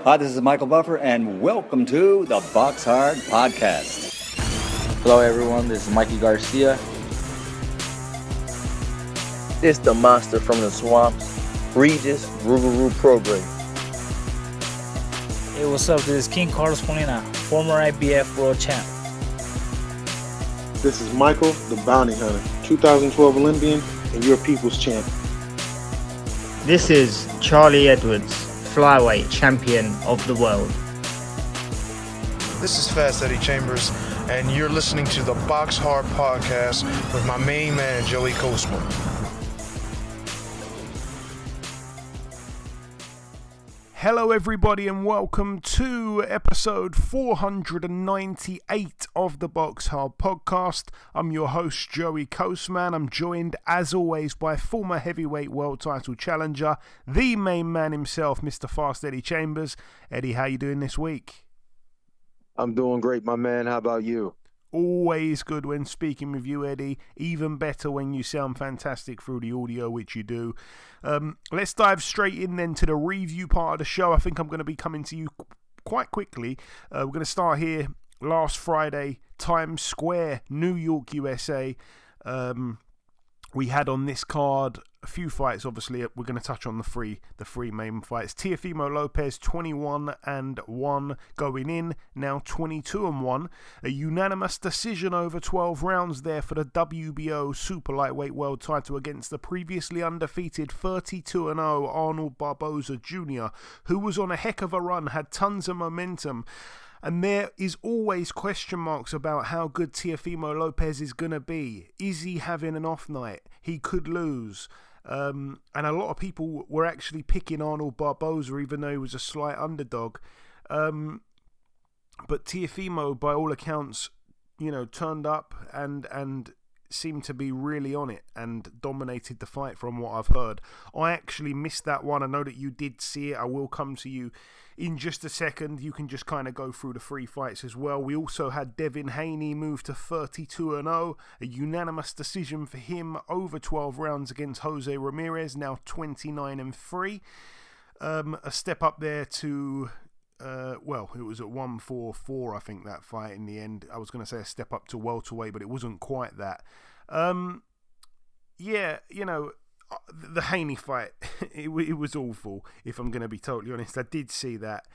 Hi, this is Michael Buffer, and welcome to the BoxHard Podcast. Hello, everyone. This is Mikey Garcia. This the monster from the swamps, Regis Rougarou Program. Hey, what's up? This is King Carlos Molina, former IBF world champ. This is Michael, the Bounty Hunter, 2012 Olympian and your people's champ. This is Charlie Edwards, flyweight champion of the world. This is Fast Eddie Chambers, and you're listening to the BoxHard Podcast with my main man, Joey Coastman. Hello everybody and welcome to episode 498 of the BoxHard Podcast. I'm your host Joey Coastman. I'm joined as always by former heavyweight world title challenger, the main man himself, Mr. Fast Eddie Chambers. Eddie, how you doing this week? I'm doing great, my man. How about you? Always good when speaking with you, Eddie. Even better when you sound fantastic through the audio, which you do. Let's dive straight in then to the review part of the show. I think I'm going to be coming to you quite quickly. We're going to start here last Friday, Times Square, New York, USA. We had on this card a few fights. Obviously, we're going to touch on the three main fights. Teofimo Lopez 21-1 going in, now 22-1. A unanimous decision over 12 rounds there for the WBO super lightweight world title against the previously undefeated 32-0 Arnold Barboza Jr., who was on a heck of a run, had tons of momentum. And there is always question marks about how good Teofimo Lopez is going to be. Is he having an off night? He could lose. And a lot of people were actually picking Arnold Barboza, even though he was a slight underdog. But Teofimo, by all accounts, turned up and seemed to be really on it and dominated the fight from what I've heard. I actually missed that one. I know that you did see it. I will come to you in just a second. You can just kind of go through the three fights as well. We also had Devin Haney move to 32-0, a unanimous decision for him over 12 rounds against Jose Ramirez, now 29-3. A step up there to it was at 144, I think, that fight in the end. I was going to say a step up to welterweight, but it wasn't quite that. The Haney fight, it was awful, if I'm going to be totally honest. I did see that.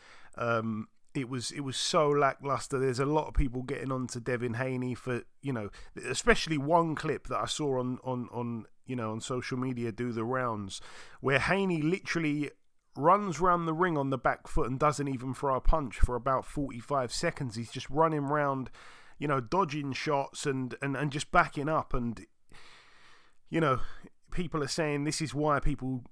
It was so lackluster. There's a lot of people getting on to Devin Haney for, especially one clip that I saw on social media do the rounds, where Haney literally runs round the ring on the back foot and doesn't even throw a punch for about 45 seconds. He's just running round, dodging shots and just backing up. And, people are saying this is why people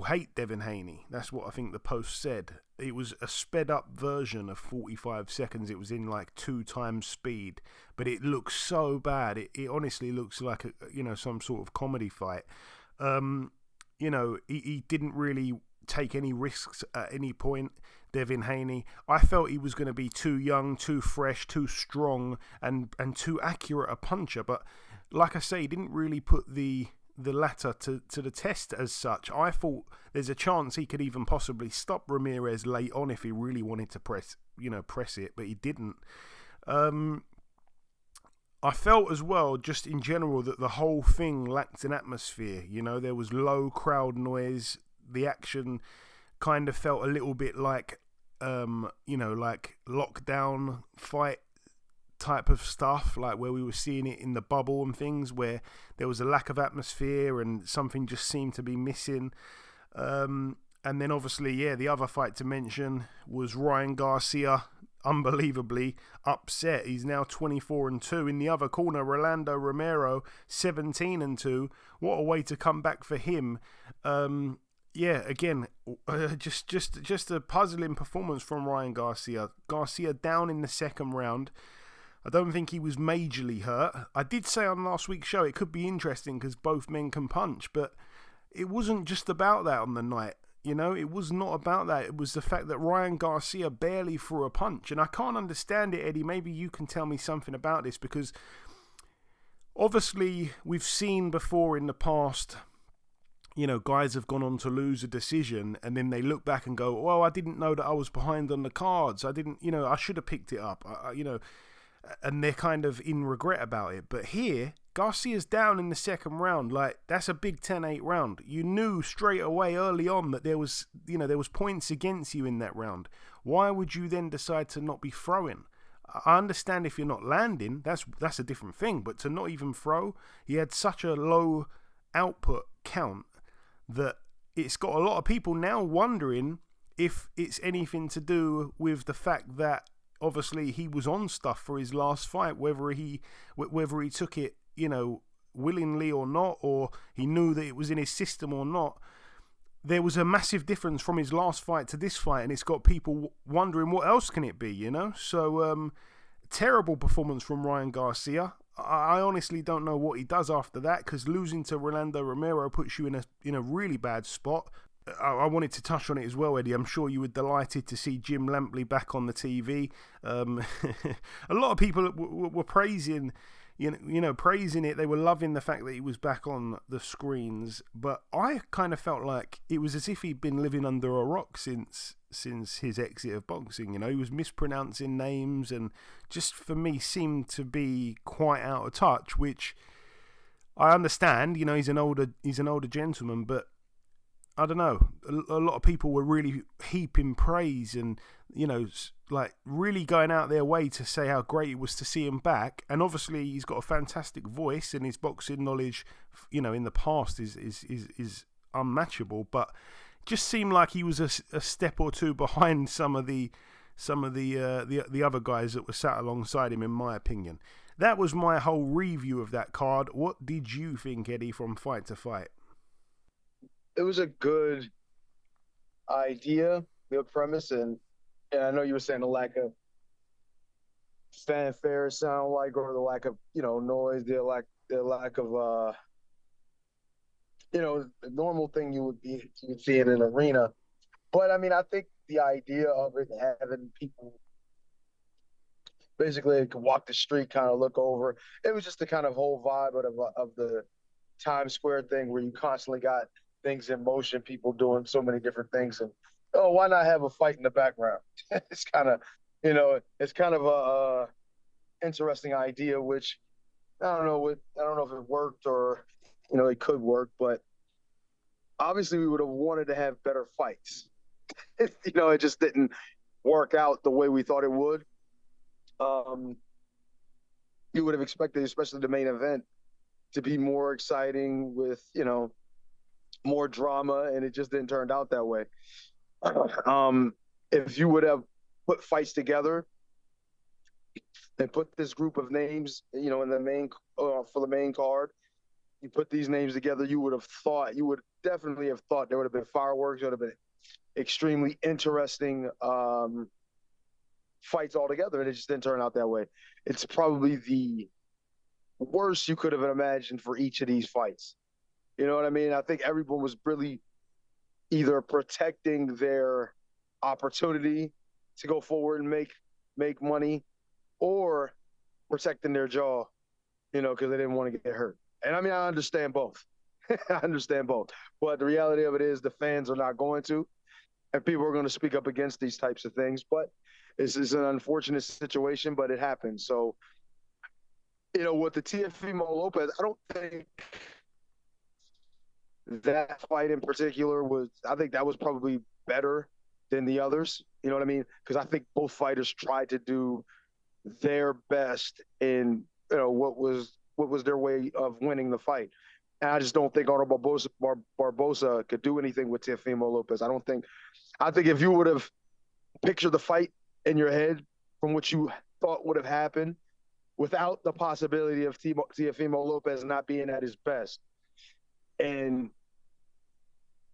hate Devin Haney. That's what I think the post said. It was a sped up version of 45 seconds. It was in like 2 times speed, but it looks so bad. It honestly looks like some sort of comedy fight. He didn't really take any risks at any point, Devin Haney. I felt he was going to be too young, too fresh, too strong, and too accurate a puncher. But like I say, he didn't really put the latter to the test as such. I thought there's a chance he could even possibly stop Ramirez late on if he really wanted to press it, but he didn't. I felt as well, just in general, that the whole thing lacked an atmosphere. There was low crowd noise. The action kind of felt a little bit like, like lockdown fight type of stuff, like where we were seeing it in the bubble and things, where there was a lack of atmosphere and something just seemed to be missing. And then obviously, the other fight to mention was Ryan Garcia, unbelievably upset. He's now 24-2. In the other corner, Rolando Romero, 17-2. What a way to come back for him. Again, just a puzzling performance from Ryan Garcia. Garcia down in the second round. I don't think he was majorly hurt. I did say on last week's show it could be interesting because both men can punch, but it wasn't just about that on the night. It was not about that. It was the fact that Ryan Garcia barely threw a punch. And I can't understand it, Eddie. Maybe you can tell me something about this, because obviously we've seen before in the past guys have gone on to lose a decision, and then they look back and go, well, I didn't know that I was behind on the cards. I didn't, I should have picked it up, and they're kind of in regret about it. But here, Garcia's down in the second round. Like, that's a big 10-8 round. You knew straight away early on that there was points against you in that round. Why would you then decide to not be throwing? I understand if you're not landing, that's a different thing. But to not even throw, he had such a low output count that it's got a lot of people now wondering if it's anything to do with the fact that obviously he was on stuff for his last fight, whether he took it, willingly or not, or he knew that it was in his system or not. There was a massive difference from his last fight to this fight, and it's got people wondering what else can it be, So, terrible performance from Ryan Garcia. I honestly don't know what he does after that, because losing to Rolando Romero puts you in a really bad spot. I wanted to touch on it as well, Eddie. I'm sure you were delighted to see Jim Lampley back on the TV. A lot of people were praising, praising it. They were loving the fact that he was back on the screens. But I kind of felt like it was as if he'd been living under a rock since his exit of boxing. He was mispronouncing names and just, for me, seemed to be quite out of touch, which I understand. He's an older gentleman, but I don't know. A lot of people were really heaping praise and, really going out their way to say how great it was to see him back. And obviously he's got a fantastic voice, and his boxing knowledge, in the past is unmatchable. But it just seemed like he was a step or two behind some of the other guys that were sat alongside him, in my opinion. That was my whole review of that card. What did you think, Eddie, from fight to fight? It was a good idea, good premise, and I know you were saying the lack of fanfare sound like, or the lack of noise, the lack of the normal thing you would see in an arena. But I mean, I think the idea of it, having people basically could walk the street, kind of look over, it was just the kind of whole vibe of the Times Square thing, where you constantly got things in motion, people doing so many different things, and why not have a fight in the background? It's kind of, a interesting idea, which I don't know if it worked or it could work, but obviously we would have wanted to have better fights. It just didn't work out the way we thought it would. You would have expected, especially the main event, to be more exciting with more drama, and it just didn't turn out that way. If you would have put fights together and put this group of names, in the main for the main card, you put these names together, you would definitely have thought there would have been fireworks. There would have been extremely interesting fights altogether, and it just didn't turn out that way. It's probably the worst you could have imagined for each of these fights. You know what I mean? I think everyone was really either protecting their opportunity to go forward and make money, or protecting their jaw, because they didn't want to get hurt. And I mean, I understand both. I understand both. But the reality of it is the fans are not going to, and people are going to speak up against these types of things. But this is an unfortunate situation, but it happens. So, with the Teofimo Lopez, I don't think that fight in particular I think that was probably better than the others. You know what I mean? Because I think both fighters tried to do their best in, what was their way of winning the fight. And I just don't think Arnold Barboza could do anything with Teofimo Lopez. I think if you would have pictured the fight in your head from what you thought would have happened without the possibility of Teofimo Lopez not being at his best, and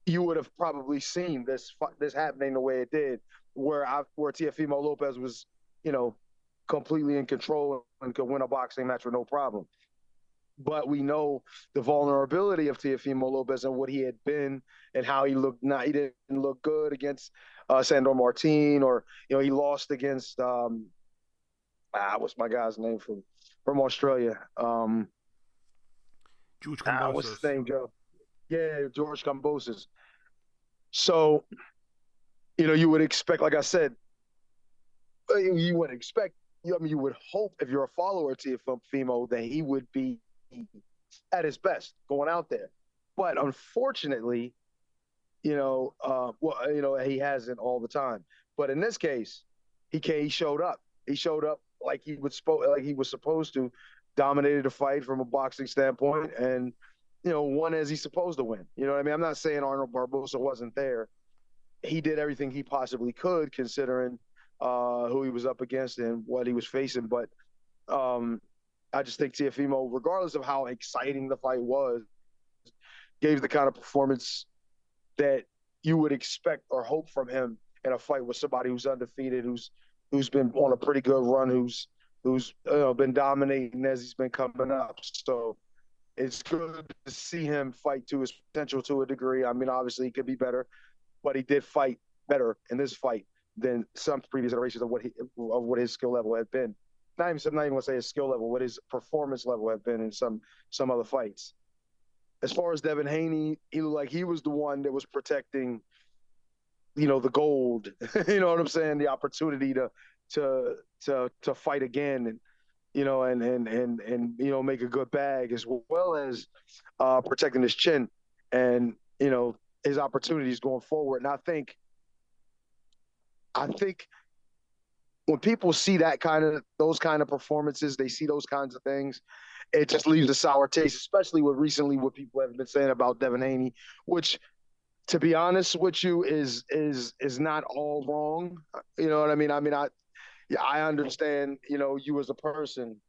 you would have probably seen this happening the way it did, where Teofimo Lopez was, completely in control and could win a boxing match with no problem. But we know the vulnerability of Teofimo Lopez and what he had been and how he looked. He didn't look good against Sandor Martin, or he lost against what's my guy's name from Australia? George Kambosos. What's his name, Joe? Yeah, George Kambosos. So, you would expect, like I said, you would expect, you would hope if you're a follower of Teofimo that he would be at his best going out there. But unfortunately, he hasn't all the time. But in this case, he showed up. He showed up like he was supposed to, dominated the fight from a boxing standpoint, and won as he's supposed to win. You know what I mean? I'm not saying Arnold Barbosa wasn't there. He did everything he possibly could, considering who he was up against and what he was facing. But I just think Teofimo, regardless of how exciting the fight was, gave the kind of performance that you would expect or hope from him in a fight with somebody who's undefeated, who's been on a pretty good run, who's been dominating as he's been coming up. So it's good to see him fight to his potential to a degree. I mean, obviously he could be better, but he did fight better in this fight than some previous iterations of what his skill level had been. Not even going to say his skill level, what his performance level had been in some other fights. As far as Devin Haney, he looked like he was the one that was protecting, the gold. You know what I'm saying? The opportunity to fight again, and make a good bag, as well as protecting his chin and his opportunities going forward. And I think when people see those kind of performances, they see those kinds of things, it just leaves a sour taste, especially what people have been saying about Devin Haney, which, to be honest with you, is not all wrong. You know what I mean? I mean, I understand, you as a person.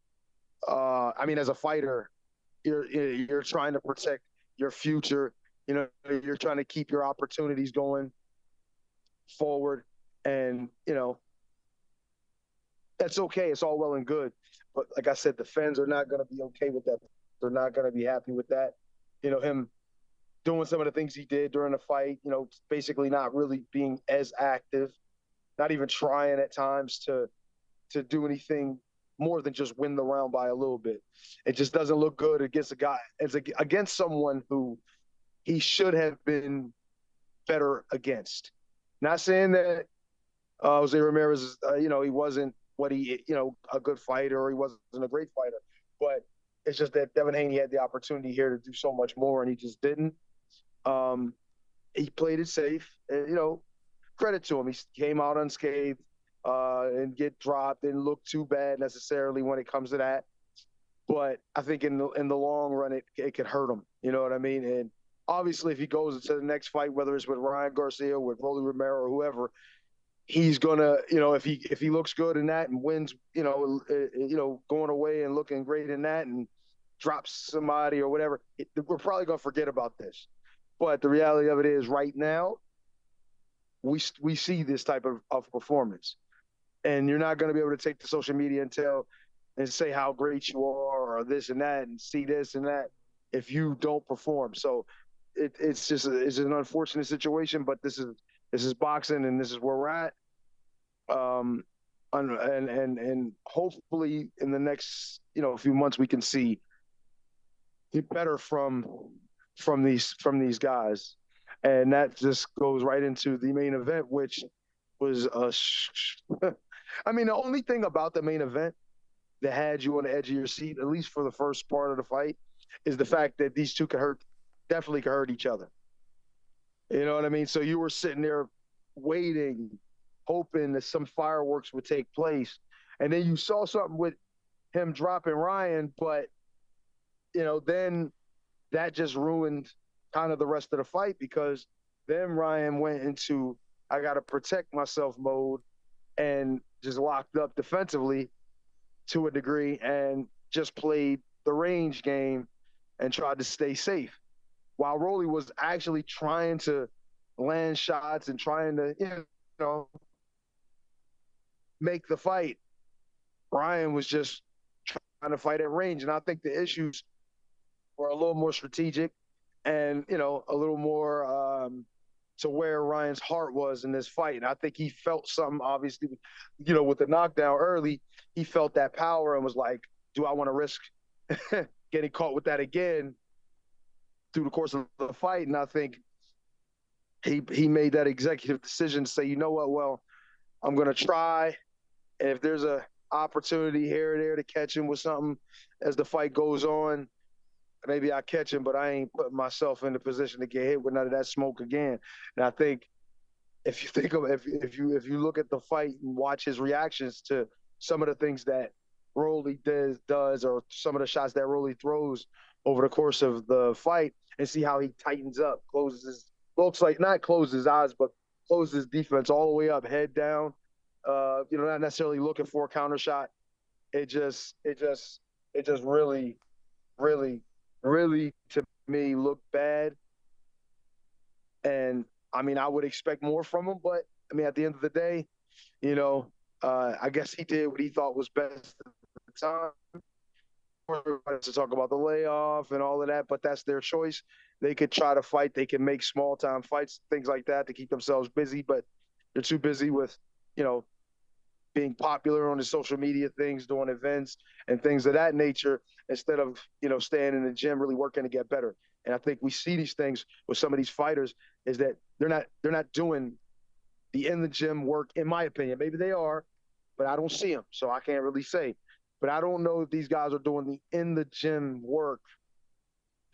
As a fighter, you're trying to protect your future. You're trying to keep your opportunities going forward, and that's okay. It's all well and good. But like I said, the fans are not going to be okay with that. They're not going to be happy with that. Him doing some of the things he did during the fight, basically not really being as active, not even trying at times to do anything more than just win the round by a little bit. It just doesn't look good against a guy, against someone who he should have been better against. Not saying that Jose Ramirez, he wasn't what a good fighter, or he wasn't a great fighter, but it's just that Devin Haney had the opportunity here to do so much more, and he just didn't. He played it safe, and, credit to him. He came out unscathed, and get dropped, didn't look too bad necessarily when it comes to that. But I think in the long run, it could hurt him. You know what I mean? And obviously, if he goes into the next fight, whether it's with Ryan Garcia, with Rolly Romero, or whoever, he's gonna, if he looks good in that and wins, going away and looking great in that and drops somebody or whatever, we're probably gonna forget about this. But the reality of it is, right now, we see this type of performance, and you're not going to be able to take to social media and say how great you are, or this and that, and see this and that, if you don't perform. So it's an unfortunate situation, but this is boxing, and this is where we're at. And hopefully in the next few months we can see better from these guys. And that just goes right into the main event, which was the only thing about the main event that had you on the edge of your seat, at least for the first part of the fight, is the fact that these two definitely could hurt each other. You know what I mean? So you were sitting there waiting, hoping that some fireworks would take place. And then you saw something with him dropping Ryan, but, then that just ruined kind of the rest of the fight, because then Ryan went into I got to protect myself mode and just locked up defensively to a degree, and just played the range game and tried to stay safe, while Rolly was actually trying to land shots and trying to make the fight. Ryan was just trying to fight at range, and I think the issues were a little more strategic and, a little more to where Ryan's heart was in this fight. And I think he felt something, obviously, with the knockdown early, he felt that power and was like, do I want to risk getting caught with that again? through the course of the fight, and I think he made that executive decision to say, you know what, well, I'm going to try, and if there's a opportunity here or there to catch him with something as the fight goes on, maybe I catch him, but I ain't putting myself in the position to get hit with none of that smoke again. And I think if you think of if you look at the fight and watch his reactions to some of the things that Rolly does or some of the shots that Rolly throws over the course of the fight, and see how he tightens up, not closes his eyes, but closes his defense all the way up, head down. Not necessarily looking for a counter shot. It just really, really, really to me looked bad. And I mean, I would expect more from him, but I mean, at the end of the day, I guess he did what he thought was best at the time. To talk about the layoff and all of that, but that's their choice. They could try to fight. They can make small time fights, things like that, to keep themselves busy, but they're too busy with, being popular on the social media things, doing events and things of that nature, instead of, staying in the gym, really working to get better. And I think we see these things with some of these fighters, is that they're not doing the in the gym work, in my opinion. Maybe they are, but I don't see them, so I can't really say. But I don't know if these guys are doing the in the gym work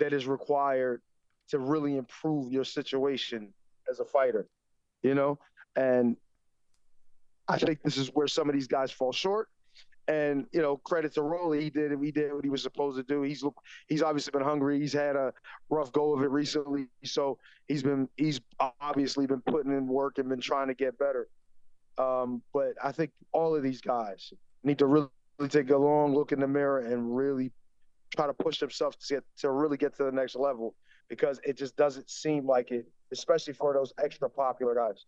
that is required to really improve your situation as a fighter, and I think this is where some of these guys fall short. And, credit to Rolly, he did what he was supposed to do. He's obviously been hungry. He's had a rough go of it recently. So he's obviously been putting in work and been trying to get better. But I think all of these guys need to really take a long look in the mirror and really try to push themselves to really get to the next level, because it just doesn't seem like it, especially for those extra popular guys.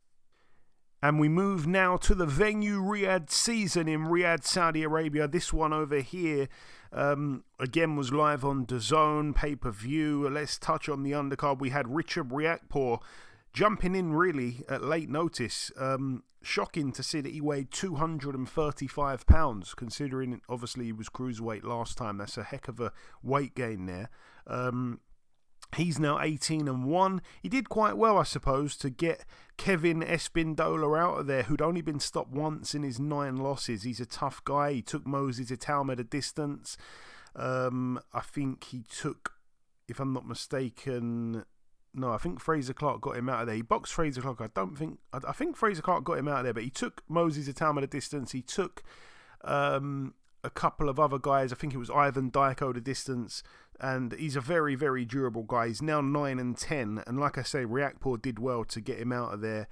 And we move now to the venue, Riyadh season in Riyadh, Saudi Arabia. This one over here, again, was live on DAZN, pay-per-view. Let's touch on the undercard. We had Richard Riakporhe jumping in really at late notice. Shocking to see that he weighed 235 pounds, considering obviously he was cruiserweight last time. That's a heck of a weight gain there. He's now 18-1. He did quite well, I suppose, to get Kevin Espindola out of there, who'd only been stopped once in his 9 losses. He's a tough guy. He took Moses Italma the distance. I think he took, if I'm not mistaken, no, I think Fraser Clark got him out of there. He boxed Fraser Clark. I think Fraser Clark got him out of there, but he took Moses Italma the distance. He took a couple of other guys. I think it was Ivan Dyko the distance. And he's a very, very durable guy. He's now 9-10. And like I say, Riakporhe did well to get him out of there.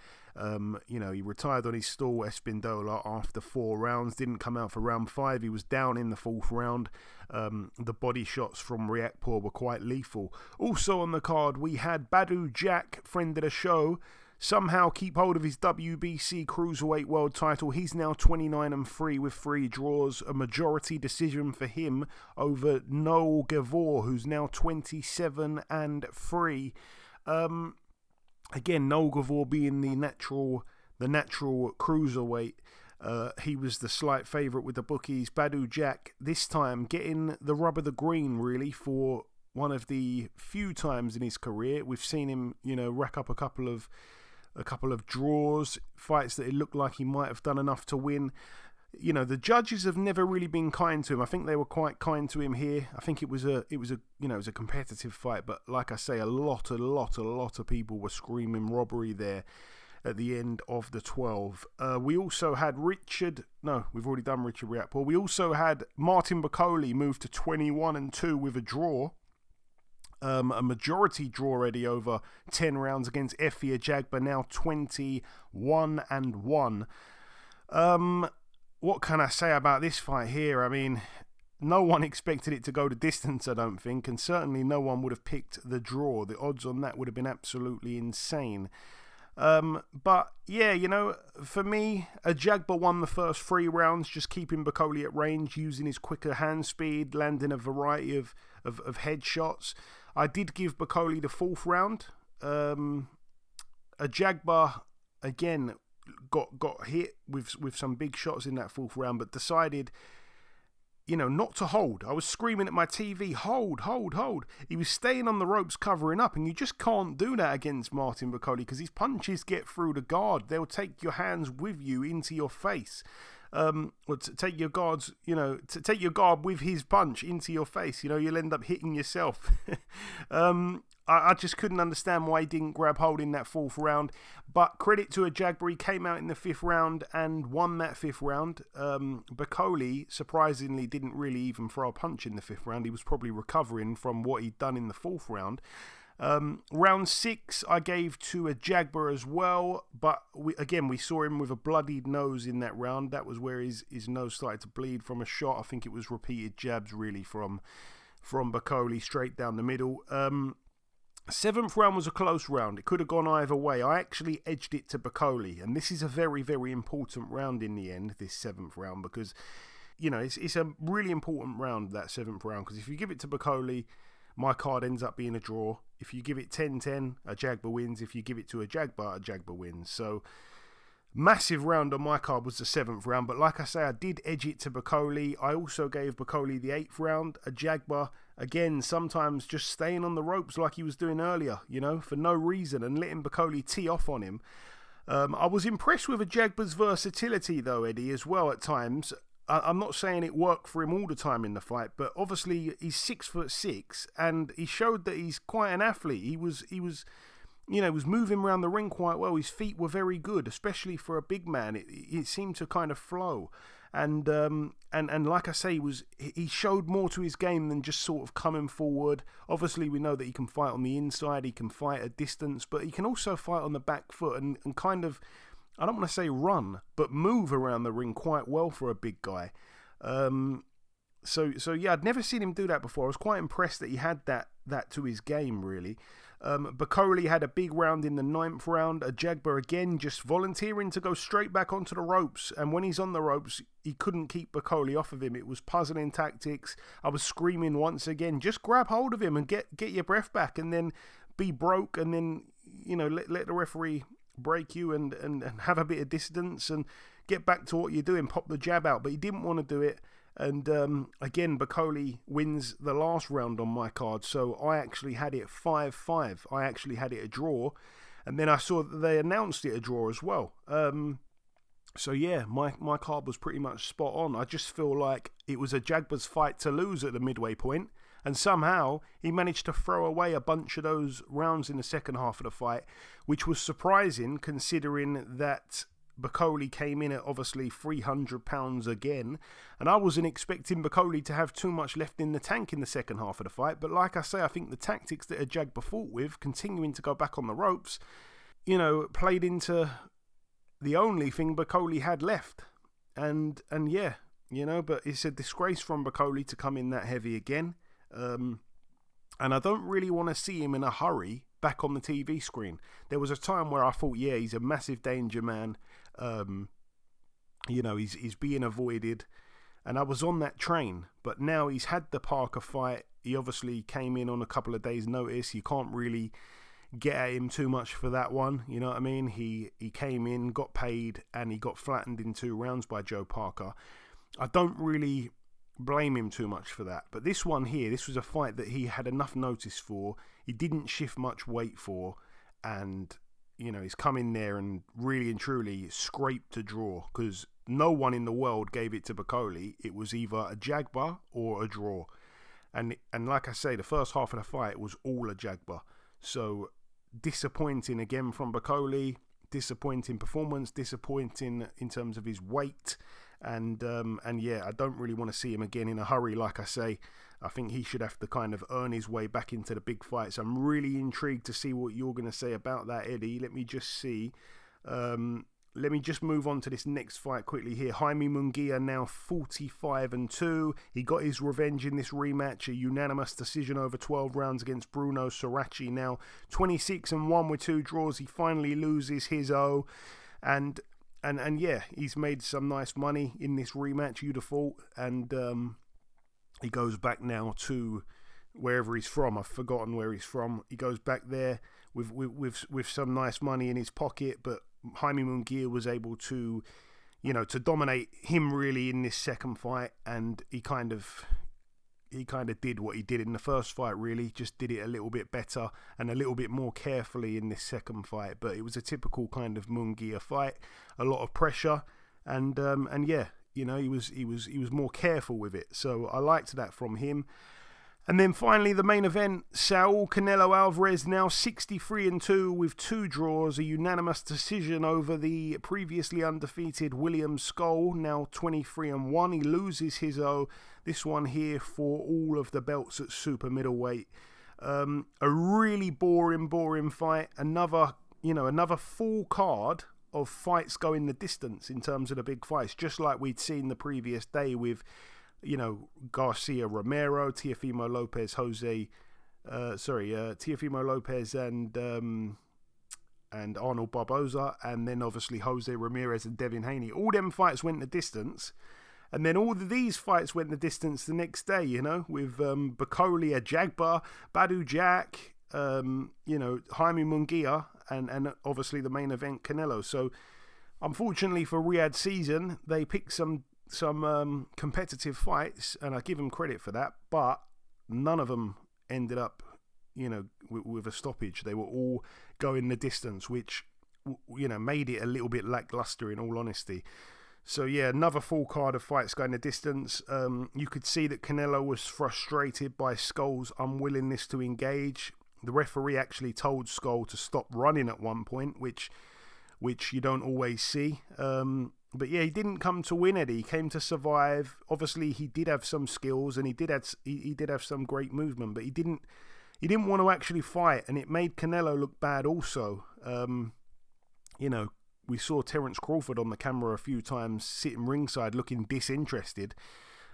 He retired on his stall, Espindola, after 4 rounds. Didn't come out for round 5. He was down in the 4th round. The body shots from Riakporhe were quite lethal. Also on the card, we had Badou Jack, friend of the show, somehow keep hold of his WBC Cruiserweight World title. He's now 29-3 with 3 draws. A majority decision for him over Noel Gavor, who's now 27-3. Again, Noel Gavor being the natural cruiserweight. He was the slight favourite with the bookies. Badou Jack this time getting the rub of the green really for one of the few times in his career. We've seen him, rack up a couple of draws, fights that it looked like he might have done enough to win. The judges have never really been kind to him. I think they were quite kind to him here. I think it was a competitive fight, but like I say, a lot of people were screaming robbery there at the end of the 12. We also had we've already done Richard Riakporhe. We also had Martin Bakole move to 21-2 with a draw. A majority draw already over 10 rounds against Efe Ajagba, now 21-1. What can I say about this fight here? I mean, no one expected it to go the distance, I don't think, and certainly no one would have picked the draw. The odds on that would have been absolutely insane. But yeah, for me, Ajagba won the first 3 rounds, just keeping Bakole at range, using his quicker hand speed, landing a variety of headshots. I did give Bakole the 4th round. Ajagba, again, got hit with some big shots in that 4th round, but decided not to hold. I was screaming at my TV, hold, hold, hold. He was staying on the ropes, covering up, and you just can't do that against Martin Bakole because his punches get through the guard. They'll take your hands with you into your face. Or to take your guards, to take your guard with his punch into your face. You'll end up hitting yourself. I just couldn't understand why he didn't grab hold in that 4th round. But credit to Ajagba, he came out in the 5th round and won that 5th round. Bakole, surprisingly, didn't really even throw a punch in the 5th round. He was probably recovering from what he'd done in the 4th round. Round 6, I gave to Ajagba as well. But we saw him with a bloodied nose in that round. That was where his nose started to bleed from a shot. I think it was repeated jabs, really, from Bakole straight down the middle. 7th round was a close round. It could have gone either way. I actually edged it to Bakole, and this is a very, very important round in the end, this 7th round, because, it's a really important round, that 7th round, because if you give it to Bakole, my card ends up being a draw. If you give it 10-10, Ajagba wins. If you give it to Ajagba wins. So, massive round on my card was the 7th round, but like I say, I did edge it to Bakole. I also gave Bakole the 8th round. Ajagba, again, sometimes just staying on the ropes like he was doing earlier, for no reason, and letting Bakole tee off on him. I was impressed with Ajagba's versatility, though, Eddie, as well at times. I'm not saying it worked for him all the time in the fight, but obviously he's 6'6", and he showed that he's quite an athlete. He was moving around the ring quite well. His feet were very good, especially for a big man. It seemed to kind of flow. And like I say, he showed more to his game than just sort of coming forward. Obviously, we know that he can fight on the inside, he can fight at distance, but he can also fight on the back foot and kind of, I don't want to say run, but move around the ring quite well for a big guy. So yeah, I'd never seen him do that before. I was quite impressed that he had that to his game, really. Bakole had a big round in the 9th round. Ajagba again just volunteering to go straight back onto the ropes, and when he's on the ropes, he couldn't keep Bakole off of him. It was puzzling tactics. I was screaming once again, just grab hold of him and get your breath back, and then be broke, and then let the referee break you and have a bit of distance and get back to what you're doing, pop the jab out. But he didn't want to do it. And again, Bakole wins the last round on my card. So I actually had it 5-5. I actually had it a draw. And then I saw that they announced it a draw as well. So yeah, my card was pretty much spot on. I just feel like it was Ajagba's fight to lose at the midway point. And somehow he managed to throw away a bunch of those rounds in the second half of the fight, which was surprising considering that Bakole came in at obviously £300 again, and I wasn't expecting Bakole to have too much left in the tank in the second half of the fight. But like I say, I think the tactics that Ajagba fought with, continuing to go back on the ropes, played into the only thing Bakole had left. And yeah, but it's a disgrace from Bakole to come in that heavy again. And I don't really want to see him in a hurry back on the TV screen. There was a time where I thought, yeah, he's a massive danger man. He's being avoided, and I was on that train. But now he's had the Parker fight. He obviously came in on a couple of days' notice. You can't really get at him too much for that one. You know what I mean? He came in, got paid, and he got flattened in 2 rounds by Joe Parker. I don't really blame him too much for that. But this one here, this was a fight that he had enough notice for. He didn't shift much weight for, and he's come in there and really and truly scraped a draw, because no one in the world gave it to Bakole. It was either Ajagba or a draw. And like I say, the first half of the fight was all Ajagba. So disappointing again from Bakole, disappointing performance, disappointing in terms of his weight. And yeah, I don't really want to see him again in a hurry. Like I say, I think he should have to kind of earn his way back into the big fights. I'm really intrigued to see what you're going to say about that, Eddie. Let me just see. Let me just move on to this next fight quickly here. Jaime Munguia now 45-2. He got his revenge in this rematch, a unanimous decision over 12 rounds against Bruno Sorachi. Now 26-1 with 2 draws. He finally loses his O. And yeah, he's made some nice money in this rematch, you'd have thought. And he goes back now to wherever he's from. I've forgotten where he's from. He goes back there with some nice money in his pocket. But Jaime Munguia was able to, to dominate him really in this second fight, and he kind of did what he did in the first fight, really, just did it a little bit better and a little bit more carefully in this second fight. But it was a typical kind of Munguia fight, a lot of pressure, and yeah, he was more careful with it. So I liked that from him. And then finally, the main event, Saul Canelo Alvarez, now 63-2 with 2 draws, a unanimous decision over the previously undefeated William Skull, now 23-1. He loses his this one here for all of the belts at super middleweight. A really boring fight. Another full card of fights going the distance in terms of the big fights, just like we'd seen the previous day with Garcia Romero, Teofimo Lopez, Teofimo Lopez and Arnold Barboza, and then obviously Jose Ramirez and Devin Haney. All them fights went the distance, and then all of these fights went the distance the next day, with Bacolia, Jagba, Badu Jack, Jaime Munguia, and obviously the main event, Canelo. So unfortunately for Riyadh season, they picked some competitive fights, and I give them credit for that, but none of them ended up with a stoppage. They were all going the distance, which made it a little bit lackluster, in all honesty. So yeah, another full card of fights going the distance. You could see that Canelo was frustrated by Skull's unwillingness to engage. The referee actually told Skull to stop running at one point, which you don't always see. But yeah, he didn't come to win, Eddie. He came to survive. Obviously, he did have some skills, and he did have some great movement, but he didn't want to actually fight, and it made Canelo look bad also. We saw Terence Crawford on the camera a few times sitting ringside looking disinterested,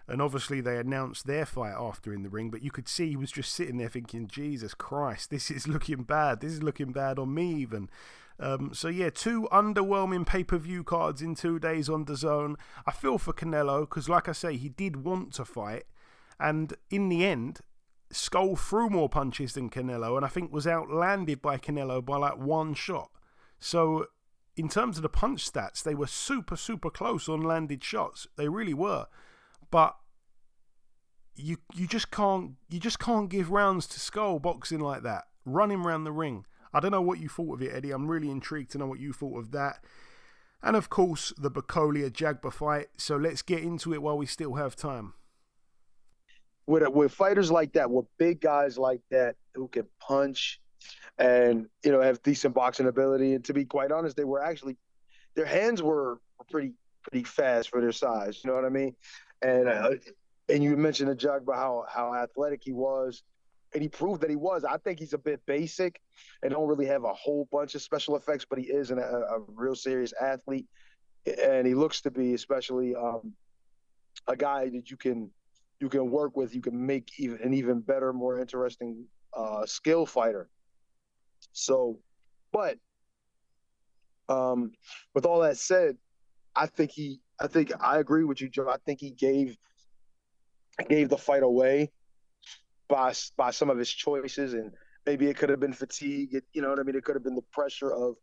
and obviously they announced their fight after in the ring, but you could see he was just sitting there thinking, Jesus Christ, this is looking bad. This is looking bad on me even. So yeah, 2 underwhelming pay-per-view cards in 2 days on DAZN. I feel for Canelo because, like I say, he did want to fight, and in the end, Skull threw more punches than Canelo, and I think was outlanded by Canelo by like 1 shot. So in terms of the punch stats, they were super, super close on landed shots. They really were. But you just can't give rounds to Skull boxing like that, running around the ring. I don't know what you thought of it, Eddie. I'm really intrigued to know what you thought of that. And of course, the Bacolia Jagba fight. So let's get into it while we still have time. With fighters like that, with big guys like that who can punch and have decent boxing ability, and to be quite honest, they were actually, their hands were pretty fast for their size. You know what I mean? And you mentioned to Jagba how athletic he was, and he proved that he was. I think he's a bit basic and don't really have a whole bunch of special effects, but he is a real serious athlete, and he looks to be especially a guy that you can work with. You can make an even better, more interesting skill fighter. So, but with all that said, I think I agree with you, Joe. I think he gave the fight away by some of his choices, and maybe it could have been fatigue. You know what I mean? It could have been the pressure of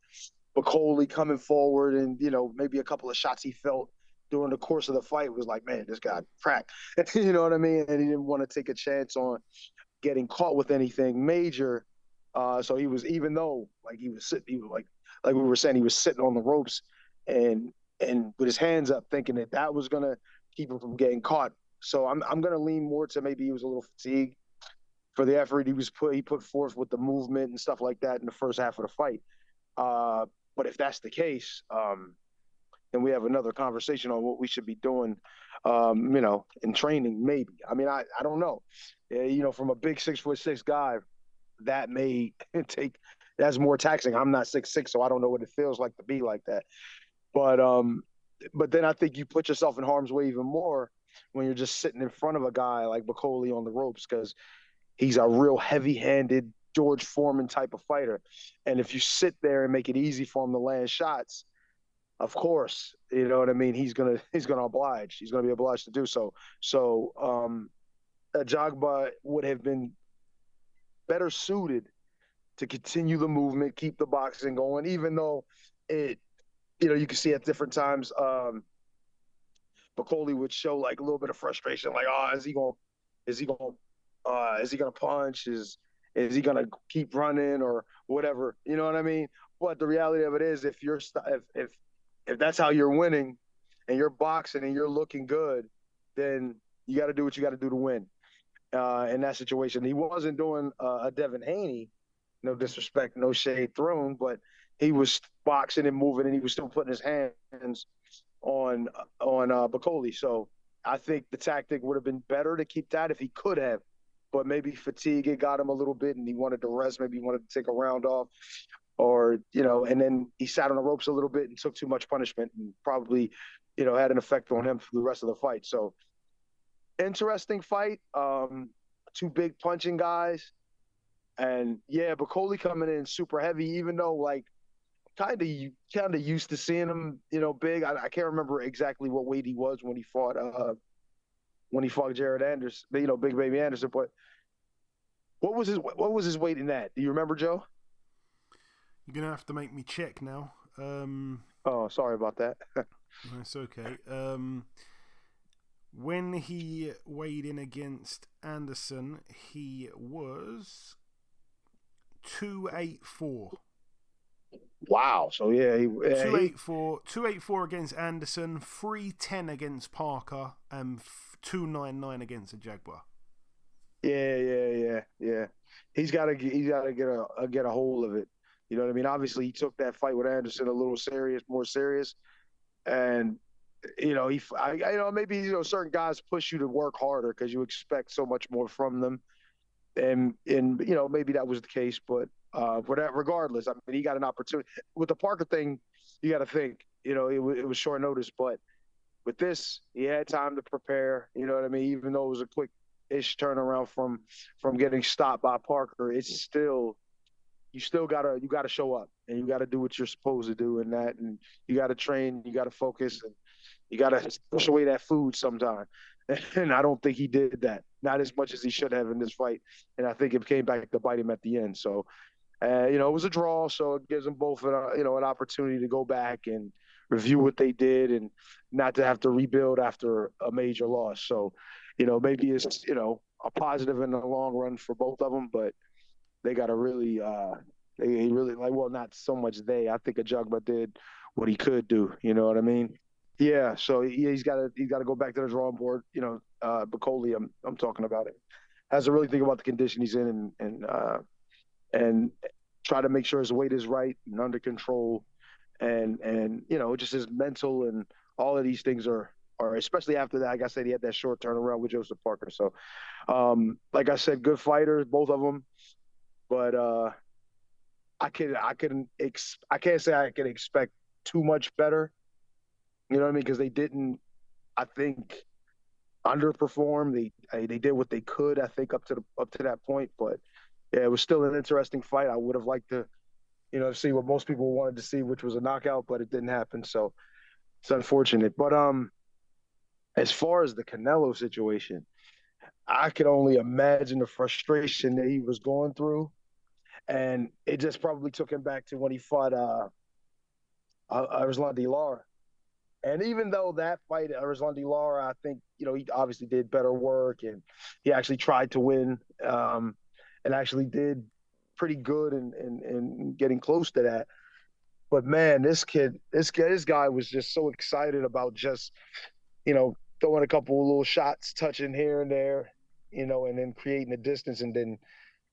Bacoli coming forward, and maybe a couple of shots he felt during the course of the fight was like, man, this guy cracked. You know what I mean? And he didn't want to take a chance on getting caught with anything major. So he was, even though he was sitting, like we were saying, he was sitting on the ropes and with his hands up, thinking that was gonna keep him from getting caught. So I'm gonna lean more to maybe he was a little fatigued for the effort he put forth with the movement and stuff like that in the first half of the fight. But if that's the case, then we have another conversation on what we should be doing, in training, maybe. I mean, I don't know. From a big 6'6" guy, that may that's more taxing. I'm not 6'6", so I don't know what it feels like to be like that. But then I think you put yourself in harm's way even more when you're just sitting in front of a guy like Bacoli on the ropes, because he's a real heavy-handed George Foreman type of fighter. And if you sit there and make it easy for him to land shots, of course, you know what I mean, he's gonna oblige. He's gonna be obliged to do so. So Jagba would have been better suited to continue the movement, keep the boxing going, even though you can see at different times Bacoli would show like a little bit of frustration, like, oh, is he gonna punch? Is he gonna keep running or whatever? You know what I mean? But the reality of it is, if that's how you're winning, and you're boxing and you're looking good, then you got to do what you got to do to win. In that situation, he wasn't doing a Devin Haney, no disrespect, no shade thrown, but he was boxing and moving, and he was still putting his hands on Bacoli. So I think the tactic would have been better to keep that if he could have, but maybe fatigue had got him a little bit, and he wanted to rest. Maybe he wanted to take a round off, or and then he sat on the ropes a little bit and took too much punishment, and probably had an effect on him for the rest of the fight. So interesting fight. Two big punching guys, and Bacoli coming in super heavy, even though like kind of used to seeing him, big. I can't remember exactly what weight he was when he fought Jared Anderson, Big Baby Anderson. But what was his weight in that? Do you remember, Joe? You're gonna have to make me check now. Oh, sorry about that. That's okay. When he weighed in against Anderson, he was 284. Wow. So yeah, 284 against Anderson, 310 against Parker, and 299 against the Jaguar. Yeah. He's got to get a hold of it. You know what I mean? Obviously, he took that fight with Anderson a little more serious, and maybe certain guys push you to work harder because you expect so much more from them, and maybe that was the case, but regardless, I mean, he got an opportunity with the Parker thing. You got to think, it was short notice, but with this, he had time to prepare. You know what I mean? Even though it was a quick-ish turnaround from getting stopped by Parker, it's still. You gotta show up, and you gotta do what you're supposed to do in that, and you gotta train, you gotta focus, and you gotta push away that food sometime. And I don't think he did that, not as much as he should have in this fight. And I think it came back to bite him at the end. So, it was a draw, so it gives them both an opportunity to go back and review what they did, and not to have to rebuild after a major loss. So, maybe it's a positive in the long run for both of them, but. They got to really, not so much I think Ajagba did what he could do. You know what I mean? Yeah. So he's got to go back to the drawing board. Bacoli, I'm talking about it. Has to really think about the condition he's in and try to make sure his weight is right and under control, and just his mental and all of these things are especially after that. Like I said, he had that short turnaround with Joseph Parker. So, like I said, good fighters, both of them. But I can't say I can expect too much better. You know what I mean? Because they didn't, I think, underperform. They did what they could, I think, up to that point. But yeah, it was still an interesting fight. I would have liked to, see what most people wanted to see, which was a knockout, but it didn't happen. So it's unfortunate. But as far as the Canelo situation, I could only imagine the frustration that he was going through. And it just probably took him back to when he fought Ruslan de Lara. And even though that fight, Ruslan de Lara, I think, he obviously did better work, and he actually tried to win, and actually did pretty good in getting close to that. But man, this guy was just so excited about just, throwing a couple of little shots, touching here and there, and then creating the distance, and then,